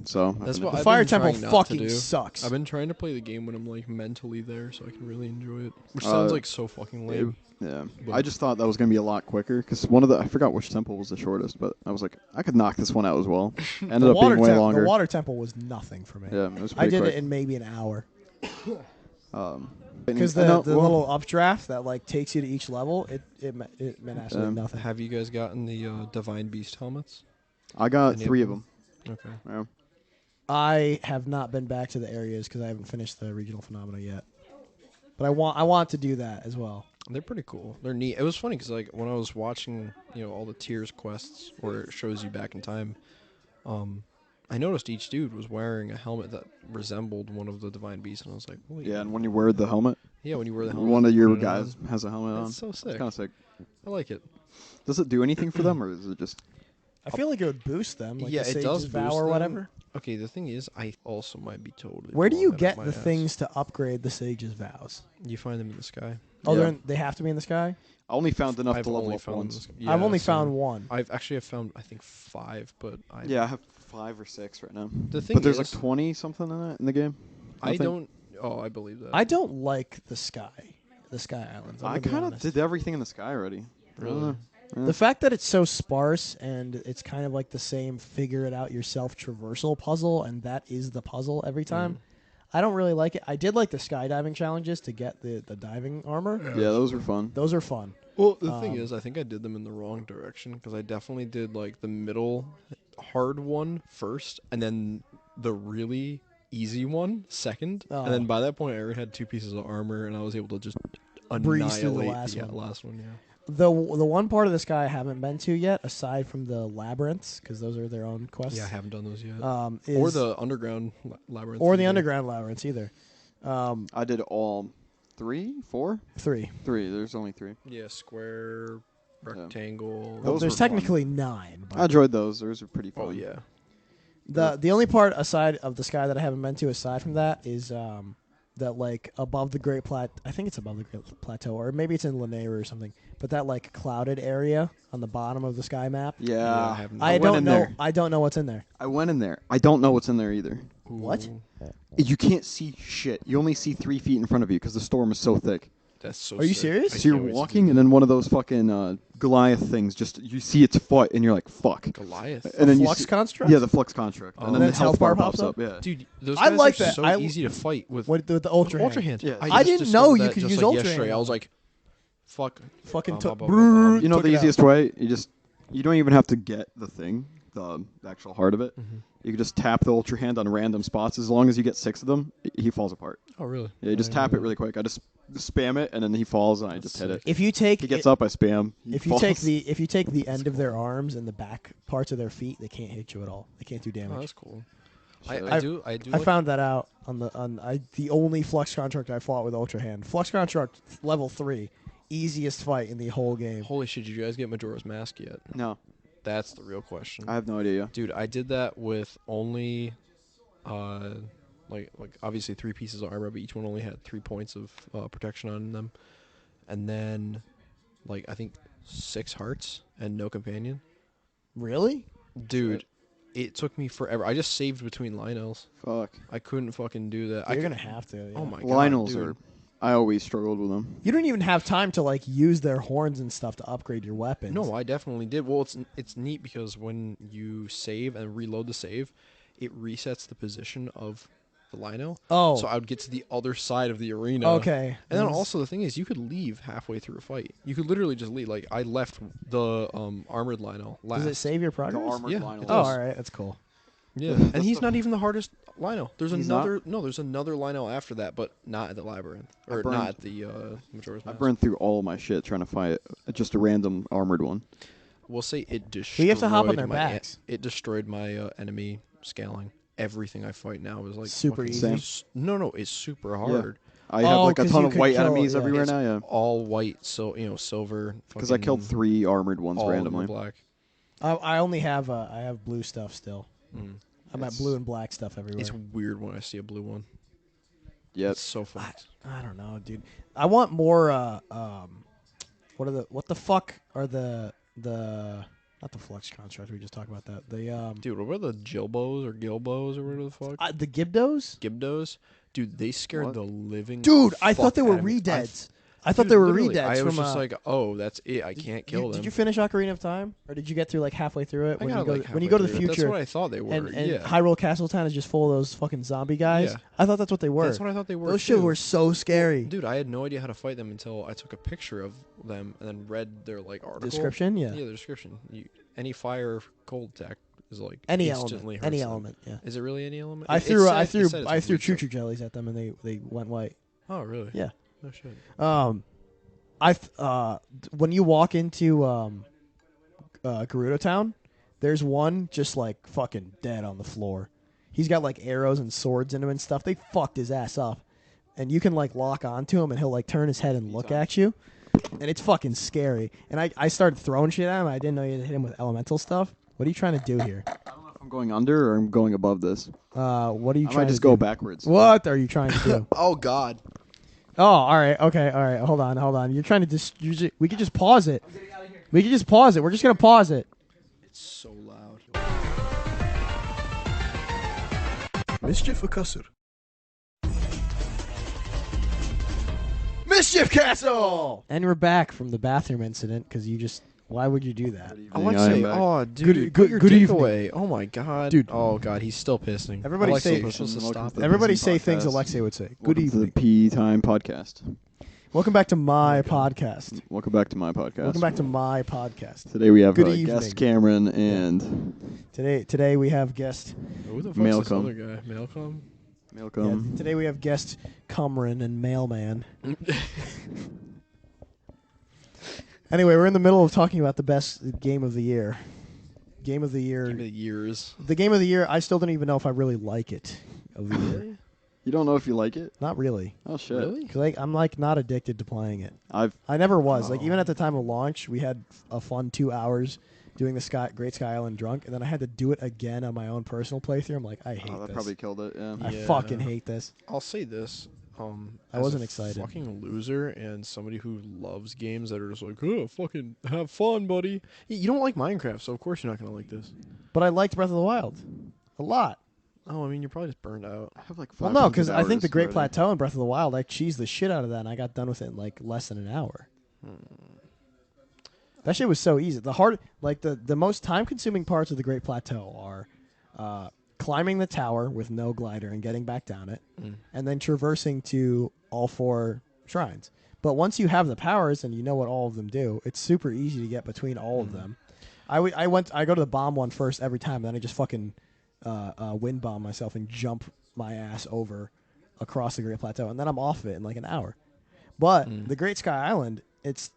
So I That's finished what The I've fire been temple trying not to fucking do. sucks. I've been trying to play the game when I'm like mentally there, so I can really enjoy it. Which sounds like so fucking lame. Yeah, But- I just thought that was gonna be a lot quicker because I forgot which temple was the shortest, but I was like, I could knock this one out as well. Ended The up being way the longer. water temple was nothing for me. Yeah, it was I pretty did quick. it in maybe an hour. Because No, the well, little updraft that like takes you to each level, it meant absolutely nothing. Have you guys gotten the Divine Beast helmets? I got Any 3 of of them. Okay. Yeah. I have not been back to the areas because I haven't finished the regional phenomena yet. But I want to do that as well. They're pretty cool. They're neat. It was funny because like when I was watching, all the tiers quests where it shows you back in time, I noticed each dude was wearing a helmet that resembled one of the Divine Beasts, and I was like, wait. Yeah, and when you wear the helmet, Yeah, when you wear the helmet, one of you your put it on. guys has a helmet on. That's so sick. It's kind of sick. I like it. Does it do anything for them, or is it just? I feel like it would boost them. Like Yeah, the it Sage's does Vow boost or them. whatever. Okay, the thing is, I also might be totally. Where do blowing you that up get my the ass. things to upgrade the Sage's Vows? You find them in the sky. Oh, Yeah. they have to be in the sky? I only found enough I've to level only up found them in the once. sky. I've only same. found one. I've found I think 5, but I Yeah, I have 5 or 6 right now. The thing but there's is- like 20 something in it in the game. I think. don't. Oh, I believe that. I don't like the sky islands. I'm I gonna be kind of honest. did everything in the sky already. Really? The fact that it's so sparse and it's kind of like the same figure it out yourself traversal puzzle, and that is the puzzle every time. I don't really like it. I did like the skydiving challenges to get the diving armor. Yeah, those were fun. Those are fun. Well, the thing is, I think I did them in the wrong direction because I definitely did like the middle hard one first, and then the really easy one second, Oh. and then by that point I already had 2 pieces of armor, and I was able to just Breeze through the annihilate last one. last one. Yeah. The one part of the sky I haven't been to yet, aside from the labyrinths, because those are their own quests. Yeah, I haven't done those yet. Is, or the underground labyrinth. or the either. underground labyrinths either. I did all 3, 4, 3. 3. There's only 3. Yeah, square, rectangle. Those There's were fun. technically 9. I But enjoyed those. Those are pretty fun. Oh yeah. the only part aside of the sky that I haven't been to, aside from that, is that like above the Great I think it's above the Great Plateau, or maybe it's in Lanayru or something. But that like clouded area on the bottom of the sky map. Yeah, Yeah, I haven't I went don't in know. there. I don't know what's in there. I went in there. I don't know what's in there either. What? Ooh, You can't see shit. You only see 3 feet in front of you because the storm is so thick. That's so. Are you sick. serious? I So you're can't wait to do walking, and then one of those fucking Goliath things, just you see its foot, and you're like, "Fuck!" Goliath. And then Flux you see, construct? yeah, the flux construct, Oh. and then And the then health bar pops up. Yeah, Dude, those I guys like are that. so easy to fight with. With the Ultra Ultra Hand. Hand. Yeah. I just didn't know discovered you that could just use like Ultra yesterday. Hand. I was like, fuck. Fucking Bum, took. bum, bum, bum, bum. you know took the it out. easiest way. You don't even have to get the thing, the actual heart of it. You can just tap the Ultra Hand on random spots. As long as you get 6 of them, he falls apart. Oh really? Yeah, you just tap it really quick. I just spam it, and then he falls, and I just hit it. If you take He gets up, I spam. He if you falls. take the end of their arms and the back parts of their feet, they can't hit you at all. They can't do Oh, damage. that's cool. Shit. I do. I like- found that out on the only Flux Construct I fought with Ultra Hand. Flux Construct level 3, easiest fight in the whole game. Holy shit! Did you guys get Majora's Mask yet? No, That's the real question. I have no idea. Dude, I did that with only, like obviously 3 pieces of armor, but each one only had 3 points of protection on them, and then, like I think 6 hearts and no companion. Really? Dude, it took me forever. I just saved between Lionels. Fuck. I couldn't fucking do that. You're gonna have to. Yeah. Oh my god, Lionels dude. are. I always struggled with them. You don't even have time to like use their horns and stuff to upgrade your weapons. No, I definitely did. Well, it's neat because when you save and reload the save, it resets the position of the Lionel. Oh. So I would get to the other side of the arena. Okay. And then also the thing is, you could leave halfway through a fight. You could literally just leave. Like I left the armored Lionel last. Does it save your progress? armored Yeah, Lionel. it Oh, does. all right, that's cool. Yeah, and he's not even the hardest Lionel. There's He's another. No, there's another Lionel after that, but not at the labyrinth or burned- not at the Majora's I Mask. burned through all my shit trying to fight just a random armored one. We'll say it destroyed. So you have to hop on their my backs. It destroyed my enemy scaling. Everything I fight now is like Super fucking easy? Same. No, it's super hard. I have Oh, like a 'cause ton you of could white kill- enemies yeah. everywhere It's now. Yeah, all white, so silver. because I killed fucking 3 armored ones all of them randomly. are black. I only have I have blue stuff still. Mm. I'm at It's- blue and black stuff everywhere. It's weird when I see a blue one. Yep. It's so fucked. I don't know, dude. I want more. What the fuck are the not the flux construct? We just talked about that. The Dude, what were the Jilbos or Gilbos or whatever the fuck? the Gibdos. Gibdos? Dude, they scared What? the living Dude, I thought fuck they were out of me. redeads. I thought Dude, they were literally, redeads I was from. just like, oh, that's it. I can't kill them. Did you finish Ocarina of Time, or did you get through like halfway through it? I When got you go, like when you halfway go to the through it. future, That's what I thought they were. and yeah. Hyrule Castletown is just full of those fucking zombie guys. Yeah. I thought that's what they were. That's what I thought they were. Those shit too. were so scary. Dude, I had no idea how to fight them until I took a picture of them and then read their like article. Description, yeah. Yeah, the description. Any fire cold attack is like Any instantly element, any hurts them. element. Yeah. Is it really any element? I It threw said it's Choo weak, Choo jellies at them, and they went white. Oh, really? Yeah. No shit. When you walk into Gerudo Town, there's one just like fucking dead on the floor. He's got like arrows and swords in him and stuff. They fucked his ass up, and you can like lock onto him, and he'll like turn his head and look at you, and it's fucking scary. And I started throwing shit at him. I didn't know you had to hit him with elemental stuff. What are you trying to do here? I don't know if I'm going under or I'm going above this. What are you I trying might just to do? go backwards. What are you trying to do? Oh God. Oh, all right, okay, all right. Hold on. You're trying to we could just pause it. We could just pause it. We're just gonna pause it. It's so loud. Mischief or Cussor? Mischief Castle. And we're back from the bathroom incident because you just. Why would you do that? Alexei, back. oh dude, Good- put your good dick evening. away. Oh my God, Dude. Oh God, he's still pissing. Everybody Alexei, say- you're supposed to Welcome stop to it. the Everybody Pissing say things Podcast. Alexei would say. Good Welcome evening. to the P Time Podcast. Welcome back to my podcast. Welcome back to my podcast. Welcome back to my podcast. Today we have Good guest evening. Cameron and Today we have guest. Who the fuck's this Malcolm. other guy? Malcolm. Malcolm. Today we have guest Cameron and Mailman. Anyway, we're in the middle of talking about the best game of the year. Game of the year. Give me the years. The game of the year. I still don't even know if I really like it. Of the year. You don't know if you like it? Not really. Oh shit. Really? 'Cause, like, I'm like not addicted to playing it. I never was. Like Oh. even at the time of launch, we had a fun 2 hours doing the Great Sky Island drunk, and then I had to do it again on my own personal playthrough. I'm like, I hate that this. probably killed it. Yeah. I Yeah. fucking hate this. I'll say this. I as wasn't a excited. Fucking loser and somebody who loves games that are just like, oh, fucking have fun, buddy. You don't like Minecraft, so of course you're not gonna like this. But I liked Breath of the Wild a lot. Oh, I mean, you're probably just burned out. I have like Well, 500 no, because I think the hours Great already. Plateau and Breath of the Wild, I cheesed the shit out of that, and I got done with it in like less than an hour. That shit was so easy. The most time-consuming parts of the Great Plateau are climbing the tower with no glider and getting back down it, and then traversing to all 4 shrines. But once you have the powers and you know what all of them do, it's super easy to get between all of them. I go to the bomb one first every time, and then I just fucking wind bomb myself and jump my ass over across the Great Plateau, and then I'm off of it in like an hour. But the Great Sky Island, it's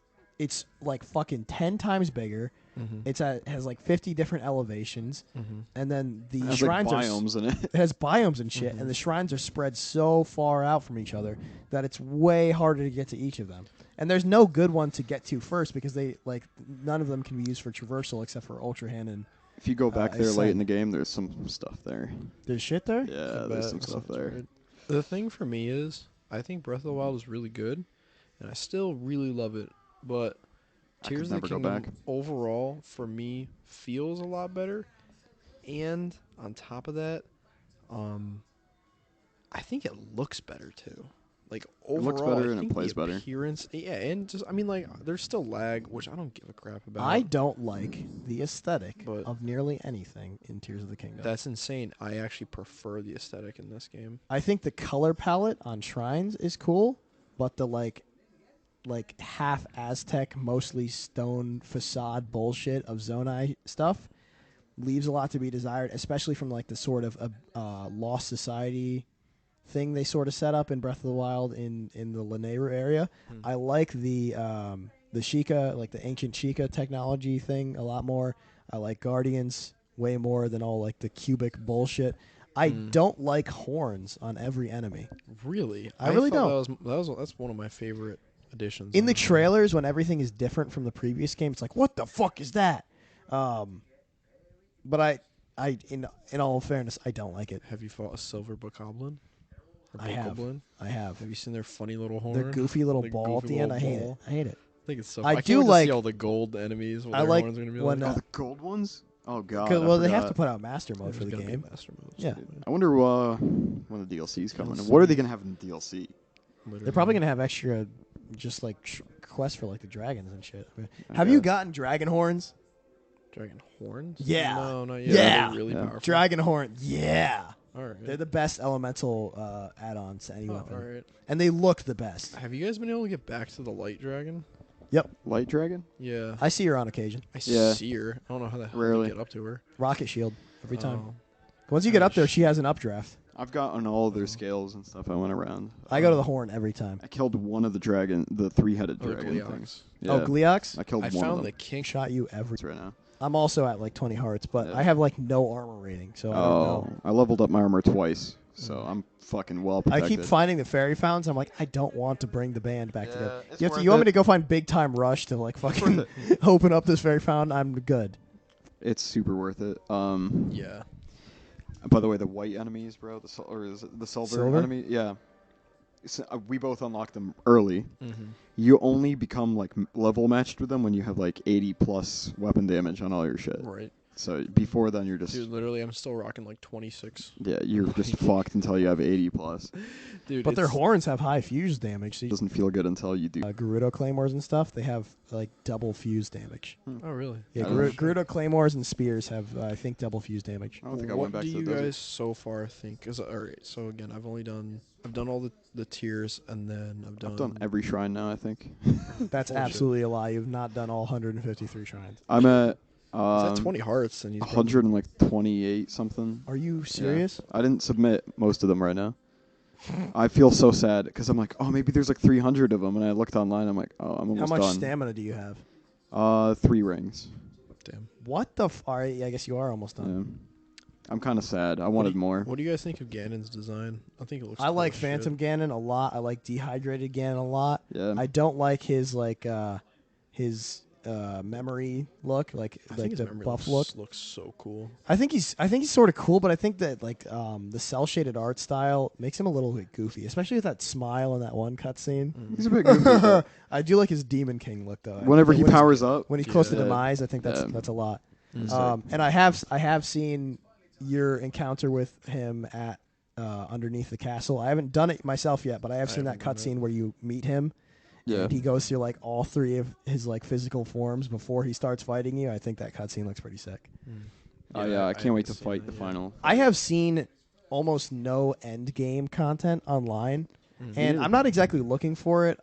like fucking 10 times bigger. It has like 50 different elevations, and then the It has, shrines like, are biomes in it. it has biomes and shit, and the shrines are spread so far out from each other that it's way harder to get to each of them. And there's no good one to get to first because none of them can be used for traversal except for Ultra Hand, and If you go back there late Ascent. in the game, there's some stuff there. there's shit there. Yeah, there's some stuff there. The thing for me is, I think Breath of the Wild is really good, and I still really love it. But I could Tears of the never go Kingdom back. overall for me feels a lot better, and on top of that, I think it looks better too. Like overall, looks better I and it think plays the better. appearance, yeah, and just I mean like there's still lag, which I don't give a crap about. I don't like the aesthetic But- of nearly anything in Tears of the Kingdom. That's insane. I actually prefer the aesthetic in this game. I think the color palette on shrines is cool, but the like half Aztec, mostly stone facade bullshit of Zonai stuff leaves a lot to be desired, especially from like the sort of Lost Society thing they sort of set up in Breath of the Wild in the Lanayru area. I like the Sheikah, like the ancient Sheikah technology thing a lot more. I like Guardians way more than all like the cubic bullshit. I don't like horns on every enemy. Really, I really thought that's one of my favorite additions. In the on it. trailers, when everything is different from the previous game, it's like, what the fuck is that? But I in all fairness, I don't like it. Have you fought a silver bokoblin? Or I have. bokoblin? I have. Have you seen their funny little horn? The goofy little The ball at goofy the end. I little hate it. ball? I hate it. I think it's so. I I can't do wait to like- see all the gold enemies. What I their like horns are gonna be when, like. Oh, the gold ones? Oh god. Well, they have forgot. to put out master mode There's for the gotta be game. master modes. Yeah. I wonder when the DLC's coming. What are they gonna have in DLC? They're probably gonna have extra just like quest for like the dragons and shit. Have you gotten dragon horns? Dragon horns? Yeah. No, not yet. Yeah. Are they really Yeah. powerful? Dragon horn. Yeah. All right. They're the best elemental add-ons to any weapon, all right. and they look the best. Have you guys been able to get back to the light dragon? Light dragon? Yeah. I see her on occasion. I Yeah. see her. I don't know how the hell Rarely. to get up to her. Rocket shield every time. Oh. Once you get up there, she has an updraft. I've gotten all of their scales and stuff. I went around. I go to the horn every time. I killed one of the three-headed Oh, the dragon Gleox. things. Oh, Gleox? I killed I one of found them. the king. Shot you every. right now. I'm also at like 20 hearts, but Yeah. I have like no armor rating, so I don't know. I leveled up my armor twice, so I'm fucking well I protected. keep finding the fairy fountains. I'm like, I don't want to bring the band back together. it's You worth want me it. to go find Big Time Rush to like fucking open up this fairy fountain? I'm good. It's super worth it. Yeah. By the way, the white enemies, bro, or is it the silver enemy? Yeah. We both unlocked them early. Mm-hmm. You only become like level matched with them when you have like 80 plus weapon damage on all your shit. Right. So before then, you're just Dude, literally, I'm still rocking like 26. yeah, you're just fucked until you have 80 plus. Dude, But their it's- horns have high fuse damage. So It doesn't feel good until you do. Gerudo claymores and stuff, they have like double fuse damage. Oh, really? Yeah, I don't know. Gerudo claymores and spears have, I think, double fuse damage. I don't think I what went back do to you the desert. guys so far think? All right. So again, I've done all the tiers, and then I've done every shrine now. I think That's Bullshit. absolutely a lie. You've not done all 153 shrines. I'm at Is that 20 hearts? And he's 128 something. Are you serious? Yeah. I didn't submit most of them right now. I feel so sad because I'm like, oh, maybe there's like 300 of them, and I looked online. I'm like, oh, I'm almost How much done. stamina do you have? 3 rings. Damn. What the all right, I guess you are almost done. Yeah. I'm kind of sad. I wanted more. What do you guys think of Ganon's design? I think it looks. I cool like as Phantom shit. Ganon a lot. I like Dehydrated Ganon a lot. Yeah. I don't like his his memory look, like I think his the memory buff looks so cool. I think he's sort of cool, but I think that like the cell shaded art style makes him a little bit goofy, especially with that smile in that one cutscene. He's a bit goofy. but I do like his Demon King look though. Whenever he When he's- powers up, when he's close to Yeah. demise, I think Yeah. that's a lot. Mm. And I have seen your encounter with him at underneath the castle. I haven't done it myself yet, but I have seen that haven't done cutscene where you meet him. yeah. And he goes through like all 3 of his like physical forms before he starts fighting you. I think that cutscene looks pretty sick. Oh yeah, I can't wait to haven't seen fight that the yet. final. I have seen almost no end game content online, and Yeah. I'm not exactly looking for it.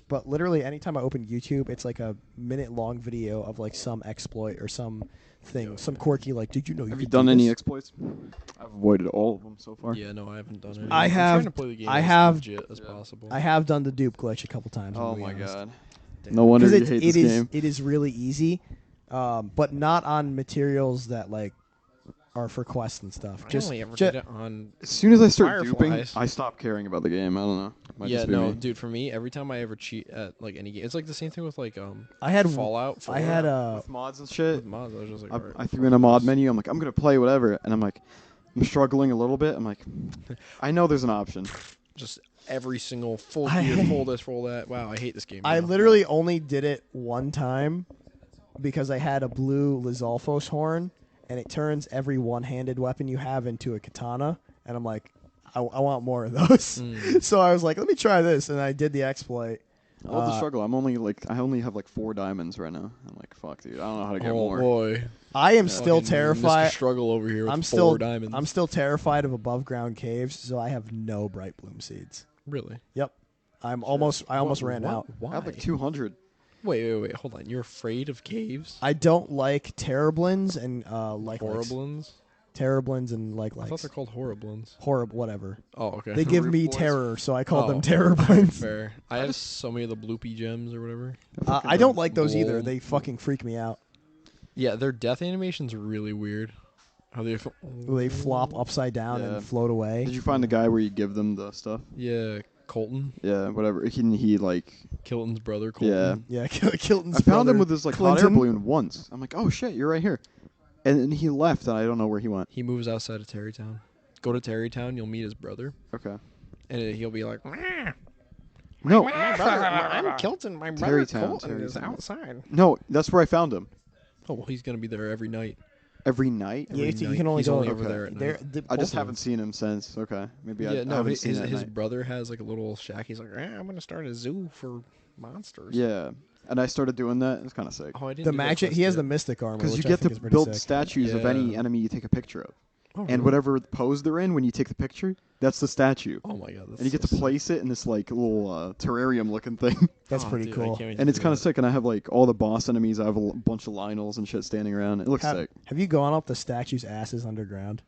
But literally anytime I open YouTube, it's like a minute-long video of like some exploit or some thing, some quirky like, did you know you Have you could done do any this? exploits? I've avoided all of them so far. Yeah, no, I haven't done it. I I'm have- trying to play the game I as have- legit as possible. I have done the dupe glitch a couple times. Oh I'm gonna my be honest. god. Damn. No wonder Because you hate it this is game. it is really easy, but not on materials that like are for quests and stuff. I Just only ever ju- did it on. As soon as I start duping, Fireflies. I stop caring about the game. I don't know. Might Yeah, just be no, me. dude. For me, every time I ever cheat at like any game, it's like the same thing with like I had Fallout. 4. I had a With mods and shit. with mods. I was just like, I, alright, I threw in a mod menu. I'm like, I'm gonna play whatever, and I'm like, I'm struggling a little bit. I'm like, I know there's an option. just every single full I- gear, full this, full that. Wow, I hate this game. I now. literally only did it one time because I had a blue Lizalfos horn, and it turns every one-handed weapon you have into a katana, and I'm like, I want more of those. Mm. So I was like, let me try this, and I did the exploit. I love the struggle. I only have like 4 diamonds right now. I'm like, fuck, dude. I don't know how to get Oh more. boy, I am still Fucking terrified. Mr. Struggle over here. With I'm 4 still diamonds. I'm still terrified of above ground caves, so I have no bright bloom seeds. really. Yep. I almost ran What? out. Why? I have like 200. Wait. Hold on. You're afraid of caves? I don't like terriblins and like Horriblins? terriblins and like I thought they're called horriblins. horrible whatever. Oh, okay. They give me Boys. terror, so I call them Oh, terriblins. Fair. I have so many of the bloopy gems or whatever. I don't like those either. Lol. They fucking freak me out. Yeah, their death animation's really weird. How they They flop upside down Yeah. and float away. Did you find the guy where you give them the stuff? Yeah, Colton, Yeah, whatever. He like Kilton's brother. Colton. yeah. Yeah, Kilton's I found him brother, with this like hot air Clinton. balloon once. I'm like, oh shit, you're right here. And then he left, and I don't know where he went. He moves outside of Terrytown. Go to Terrytown, you'll meet his brother, Okay. and he'll be like, No, "My brother, I'm Kilton. My brother Terrytown, Colton is Terrytown. outside." no, that's where I found him. Oh well, he's gonna be there every night. every night. Yeah, Every you night. can only He's go only over over there at night. I just haven't seen him since. Okay, maybe I No, haven't seen his that. brother has like a little shack. He's like, I'm gonna start a zoo for monsters. Yeah, and I started doing that. It's kind of sick. Oh, I didn't. The do that magic. quest He has yet. the mystic armor, Because you which I get think to is pretty build sick. statues of Yeah. any enemy you take a picture of. Oh, And really? whatever pose they're in when you take the picture, that's the statue. Oh my god. That's And you get so to place it in this like little terrarium looking thing. That's Oh, pretty dude, I cool. can't wait And to it's do kind of that. sick. And I have like all the boss enemies. I have a bunch of Lionels and shit standing around. It looks sick. Have you gone up the statues' asses underground?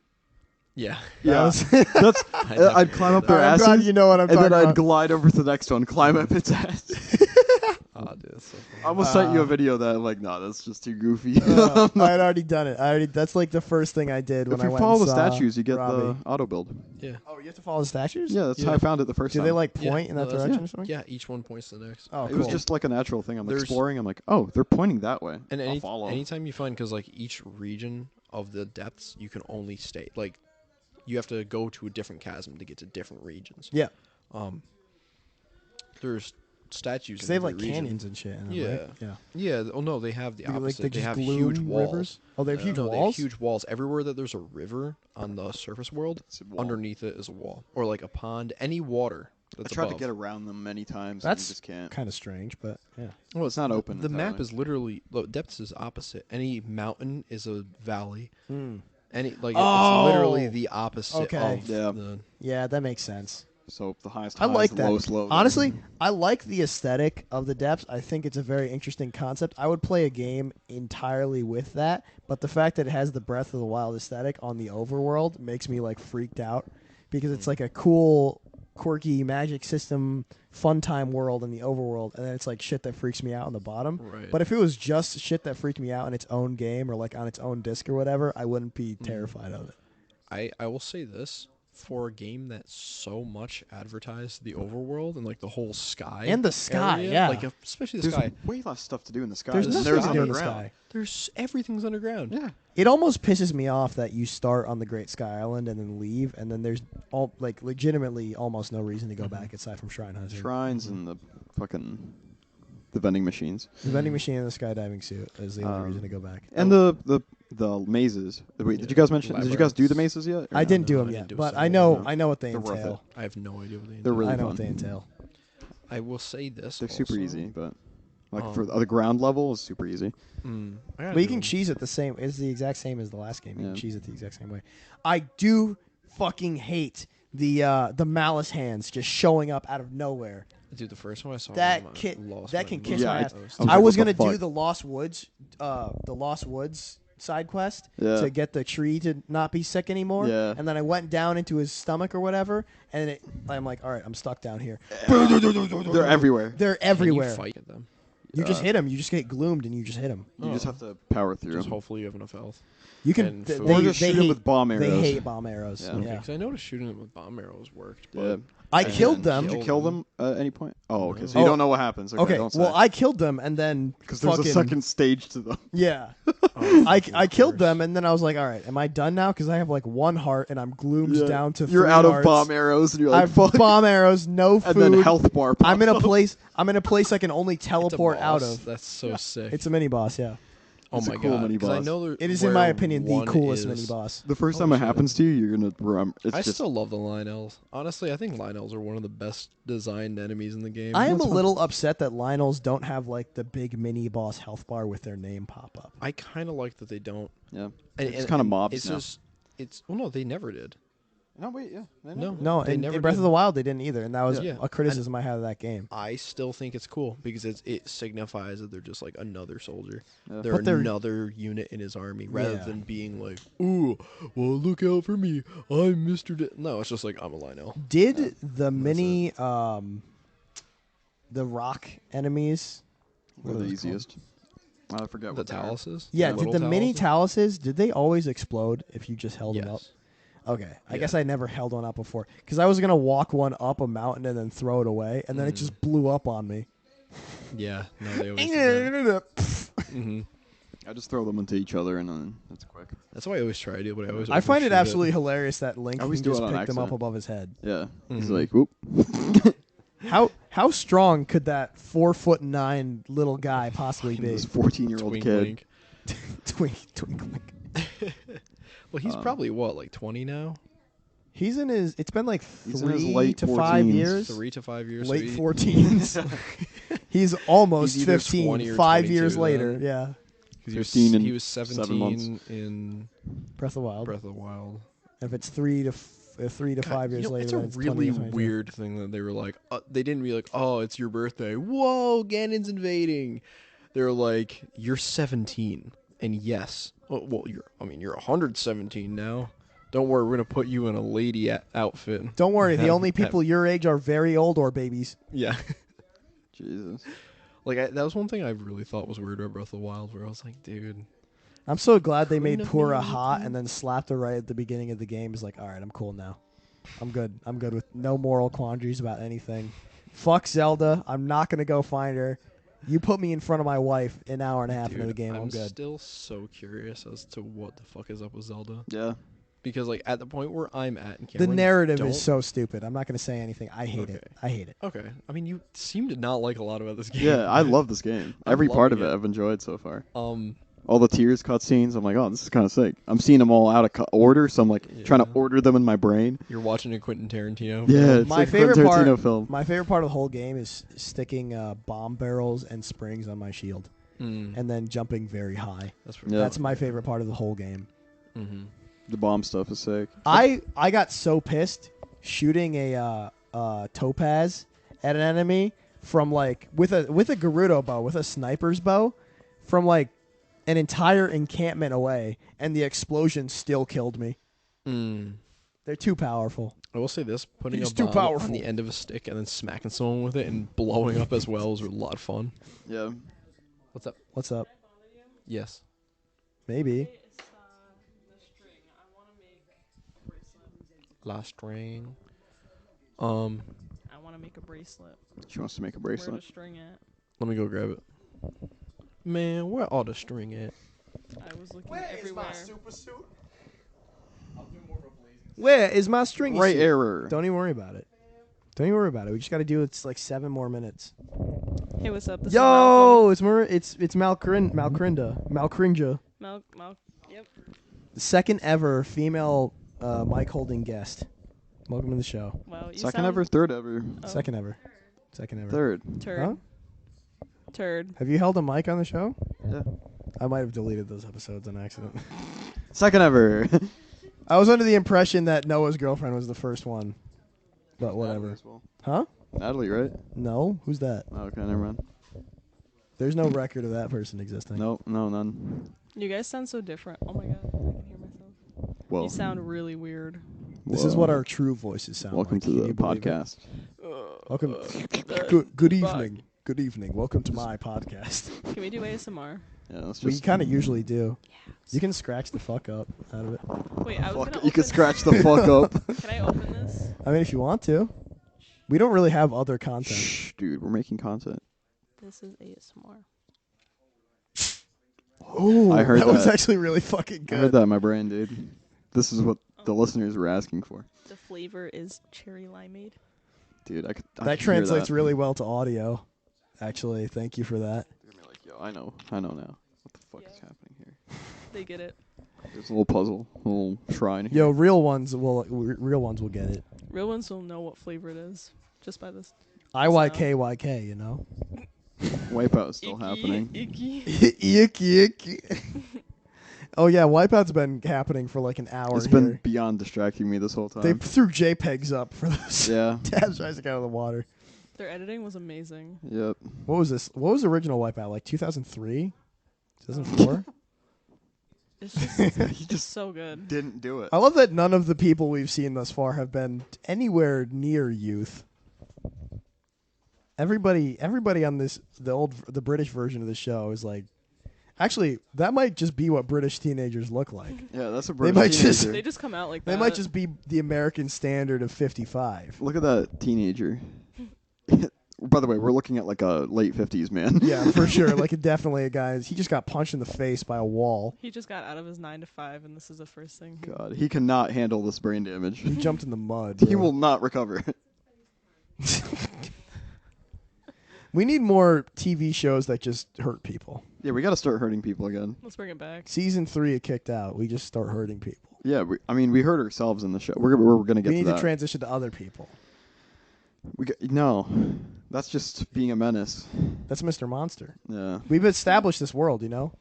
Yeah. Yeah, was- that's. definitely I'd climb up did their I'm asses, glad you know what I'm and then talking I'd about. glide over to the next one, climb up its ass. Oh, dude, that's so funny. I almost sent you a video that I'm like, no, that's just too goofy. I had already done it. That's like the first thing I did when If I you went follow and the saw statues, you get Robbie. the auto build. Yeah. Oh, you have to follow the statues? Yeah, that's how Yeah. I found it the first Do time. they like Yeah, point in no, that that's- direction or something? Yeah, each one points to the next. Oh, It cool. was just like a natural thing. I'm There's- exploring. I'm like, oh, they're pointing that way. And I'll follow. anytime you find, because like each region of the depths, you can only stay like, you have to go to a different chasm to get to different regions. Yeah. There's statues. Because in they have every like region. canyons and shit. In them, Yeah. right? Yeah. Yeah. Oh no, they have the Like, opposite. they they just have gloom huge walls. rivers? Oh, they have huge No, they have walls? huge walls everywhere that there's a river on the surface world. It's a wall. Underneath it is a wall, or like a pond. Any water. I That's tried above. to get around them many times. That's and you just can't. kind of strange, but yeah. Well, It's not open The map entirely. is literally depths is opposite. Any mountain is a valley. Hmm. Any like Oh! it's literally the opposite Okay. of Yeah. the. Yeah, that makes sense. So the highest I high like is the that. lowest low. Honestly, I like the aesthetic of the depths. I think it's a very interesting concept. I would play a game entirely with that, but the fact that it has the Breath of the Wild aesthetic on the overworld makes me like freaked out because it's like a cool, quirky magic system, fun time world in the overworld, and then it's like shit that freaks me out on the bottom. Right. But if it was just shit that freaked me out in its own game or like on its own disc or whatever, I wouldn't be terrified of it. I will say this. For a game that so much advertised the overworld and like the whole sky And the sky, area, yeah. like especially the There's sky. way less stuff to do in the sky. There's than nothing there is to do in the underground. sky. There's everything's underground. Yeah. It almost pisses me off that you start on the Great Sky Island and then leave, and then there's all like legitimately almost no reason to go back aside from Shrine Hunter. Shrines and the fucking the vending machines The vending machine and the skydiving suit is the only reason to go back. and the mazes. Wait, did you guys mention? Did you guys do the mazes yet? or I no? didn't do no, them I yet, didn't do but some I of know them. I know what they They're worth entail. I have no idea what they. They're do. really I know fun. what they entail. I will say this. They're super also. easy, but like for the ground level is super easy. I gotta But you do can 'em. cheese it the same. It's the exact same as the last game. You can Yeah. cheese it the exact same way. I do fucking hate the malice hands just showing up out of nowhere. Dude, the first one I saw That them, I can lost that my can mind. kiss Yeah, my I- ass. I was I like, was what the gonna do fuck? the Lost Woods side quest Yeah. to get the tree to not be sick anymore. Yeah. And then I went down into his stomach or whatever, and I'm like, all right, I'm stuck down here. They're everywhere. They're Can you everywhere. fight them. You just hit them. You just get gloomed and you just hit them. You just have to power through. Just hopefully you have enough health. You can. And They, food. Or Or just shoot 'em hate, with bomb They arrows. hate bomb arrows. Yeah. Yeah. Because I noticed shooting them with bomb arrows worked. Yeah. But I And killed then them. Did you kill them at any point? Oh, okay. So Oh. you don't know what happens. Okay. Okay, Don't well, I killed them and then because there's a fucking- second stage to them. Yeah, Oh, I of killed course. them and then I was like, all right, am I done now? Because I have like one heart and I'm gloomed down to. You're 3 out of hearts. bomb arrows, and you're I like, have fuck. bomb arrows, no food. And then health bar. I'm in a pops up. place. I'm in a place I can only It's a teleport out boss. of. That's so sick. It's a mini boss. Yeah, oh it's a my cool god. mini 'Cause I boss. know it is in my opinion the coolest mini boss. The first time Holy it shit. happens to you, you're gonna. It's I just. still love the Lionels. Honestly, I think Lionels are one of the best designed enemies in the game. I am a That's fun. little upset that Lionels don't have like the big mini boss health bar with their name pop up. I kind of like that they don't. Yeah. And, It's kinda mobs It's now. just. It's. Well, no, they never did. No, wait, yeah. No. No, They in never Breath did. of the Wild they didn't either, and that was Yeah. a criticism I had of that game. I still think it's cool because it signifies that they're just like another soldier. Yeah. They're But they're- another unit in his army rather Yeah. than being like, ooh, well, look out for me. I'm Mr. No, it's just like, I'm a Lionel. Did the mini the rock enemies? They're what the are those called? easiest. I forget The what they are. Taluses? Yeah, did little the mini Taluses? taluses, did they always explode if you just held them up? Yes. Okay, I Yeah. guess I never held one up before because I was gonna walk one up a mountain and then throw it away, and then it just blew up on me. Yeah. No, they always do that. I Hmm. I just throw them into each other, and then that's quick. That's why I always try to do, but I always find it overshoot absolutely hilarious that Link I can always do just it on pick them up accident. above his head. Yeah. He's Mhm. like, whoop. How strong could that 4'9" little guy possibly be? This 14-year-old Twink kid. Link. Twink. Well, he's probably what, like 20 now? He's in his. It's been like He's in his 3 late to 5 14s. years. 3 to 5 years. Late so 14s. He's almost He's either 15. 20 or 5 22 years then. later, yeah. he was 15 in he was 7 months. 17 in Breath of the Wild. Breath of the Wild. If it's 3 to 5 years later, It's then a it's really 20 to 22. weird thing that they were like. They didn't be like, "Oh, it's your birthday." Whoa, Ganon's invading. They were like, "You're 17, and yes, well, you're 117 now. Don't worry, we're gonna put you in a lady outfit." Don't worry, the Have- only people your age are very old or babies. Yeah. Jesus. Like that was one thing I really thought was weird about Breath of the Wild, where I was like, dude, I'm so glad they made Couldn't have Pura made hot it. and then slapped her right at the beginning of the game. Is like, all right, I'm cool now. I'm good. I'm good with no moral quandaries about anything. Fuck Zelda. I'm not gonna go find her. You put me in front of my wife an hour and a half dude, into the game. I'm good. still so curious as to what the fuck is up with Zelda, Yeah. because like at the point where I'm at, and The Cameron, narrative don't- is so stupid. I'm not gonna say anything. I hate it. Okay. I hate it. Okay, I mean, you seem to not like a lot about this game. Yeah, I love this game. I'm Every part of loving it it. I've enjoyed so far. Um, All the tears cutscenes, I'm like, oh, this is kind of sick. I'm seeing them all out of order, so I'm like trying to Yeah. order them in my brain. you're watching a Quentin Tarantino. Yeah, film. it's My like a favorite Quentin part- Tarantino film. My favorite part of the whole game is sticking bomb barrels and springs on my shield Mm, and then jumping very high. that's pretty. Yeah. That's my favorite part of the whole game. Mm-hmm. The bomb stuff is sick. I got so pissed shooting a topaz at an enemy from like with a Gerudo bow, with a sniper's bow, from like an entire encampment away, and the explosion still killed me. Mm. They're too powerful. I will say this: putting He's a too bomb on powerful. the end of a stick and then smacking someone with it and blowing up as well was a lot of fun. Yeah. What's up? What's up? Yes. Maybe. Last string. I want to make a bracelet. She wants to make a Where bracelet. to string it? Let me go grab it. Man, where all the string at? I was looking everywhere. suit? Where is my string? Right error. Don't even worry about it. Don't even worry about it. We just got to do it's like 7 more minutes. Hey, what's up? This is Yo, it's Malcrinja. Malcolm. Yep. The second ever female mic holding guest. Welcome to the show. Wow. You Second sound ever, third ever, Oh. Second ever. Second ever. third. Turd. Huh? Turd. Have you held a mic on the show? Yeah. I might have deleted those episodes on accident. Second ever. I was under the impression that Noah's girlfriend was the first one. But whatever. Natalie as well. Huh? Natalie, right? No? Who's that? Oh, okay, never mind. There's no record of that person existing. No, none. You guys sound so different. Oh my god. I can hear myself. Well, You sound really weird. This is what our true voices sound welcome like. to Can the you believe it? podcast. Welcome. Uh, Good fuck. evening. Good evening. Welcome to my podcast. Can we do ASMR? Yeah, let's We just. kind of usually do. You can scratch the fuck up out of it. Wait, I was Fuck, gonna you can open- scratch the fuck up. Can I open this? I mean, if you want to. We don't really have other content. Shh, dude, we're making content. This is ASMR. Oh, I heard was that. actually really fucking I heard good. that in my brain, dude. This is what the listeners were asking for, The flavor is cherry limeade. dude. I could That hear translates that. really well to audio. Actually, thank you for that. They're gonna be like, yo, I know now. What the fuck is Yeah. happening here? They get it. There's a little puzzle, a little shrine. Here. Yo, real ones will get it. Real ones will know what flavor it is just by this. IYKYK, you know. Wipeout is still Icky, happening. Icky. Icky, icky. Oh yeah, Wipeout's been happening for like an hour. It's here. been beyond distracting me this whole time. They threw JPEGs up for those yeah. tabs rising out of the water. Their editing was amazing. Yep. What was this? What was the original Wipeout? Like 2003, 2004? It's just He just so good. didn't do it. I love that none of the people we've seen thus far have been anywhere near youth. Everybody on the British version of the show is like, actually, that might just be what British teenagers look like. Yeah, that's a They British might just- teenager. They just come out like that. They might just be the American standard of 55. Look at that teenager. By the way, we're looking at like a late 50s man. Yeah, for sure. Like definitely a guy. He just got punched in the face by a wall. He just got out of his 9 to 5, and this is the first thing. God, he cannot handle this brain damage. He jumped in the mud. He bro. will not recover. We need more TV shows that just hurt people. Yeah, we got to start hurting people again. Let's bring it back. Season 3, it kicked out. We just start hurting people. Yeah, we hurt ourselves in the show. We're gonna get We need to to that. transition to other people. No, that's just being a menace. That's Mr. Monster. Yeah. We've established this world, you know?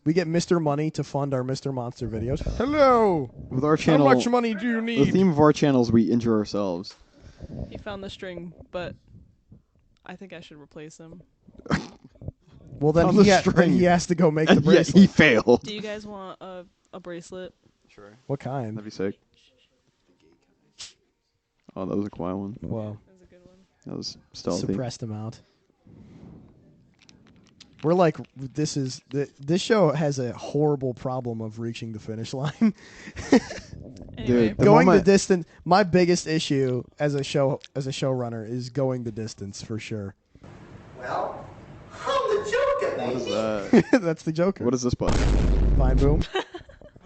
We get Mr. Money to fund our Mr. Monster videos. Hello! With our channel, How much money do you the need? theme of our channel is we injure ourselves. He found the string, but I think I should replace him. Well, then On the then string. he has to go make the Yeah, bracelet. he failed. Do you guys want a bracelet? Sure. What kind? That'd be sick. Oh, that was a quiet one. Well, That's a good one. That was stealthy. suppressed amount. We're like, this show has a horrible problem of reaching the finish line. Anyway, Dude, the Going the moment- distance. My biggest issue as a showrunner is going the distance for sure. Well, I'm the Joker, What is baby. that? That's the Joker. What is this button? Fine boom.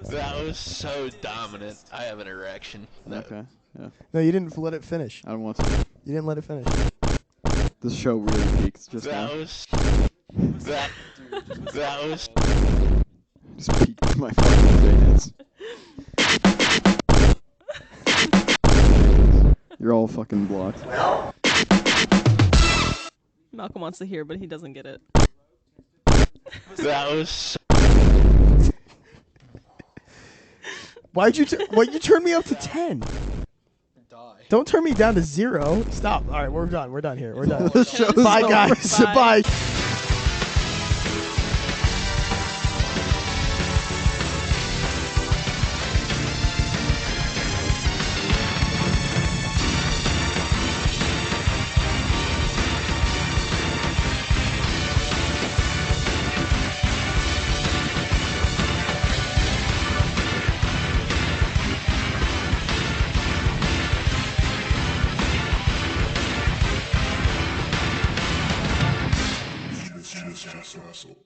That was so dominant. I have an erection. No. Okay. Yeah. No, you didn't let it finish. I don't want to. You didn't let it finish. This show really peaks just That now. was. That was. Just peaked my fucking pants. You're all fucking blocked. Well, Malcolm wants to hear, but he doesn't get it. That was. Why'd you turn me up to 10? Don't turn me down to 0. Stop. All right, we're done. We're done here. We're done. The show's Bye, over. guys. Bye. Bye. Just hustle.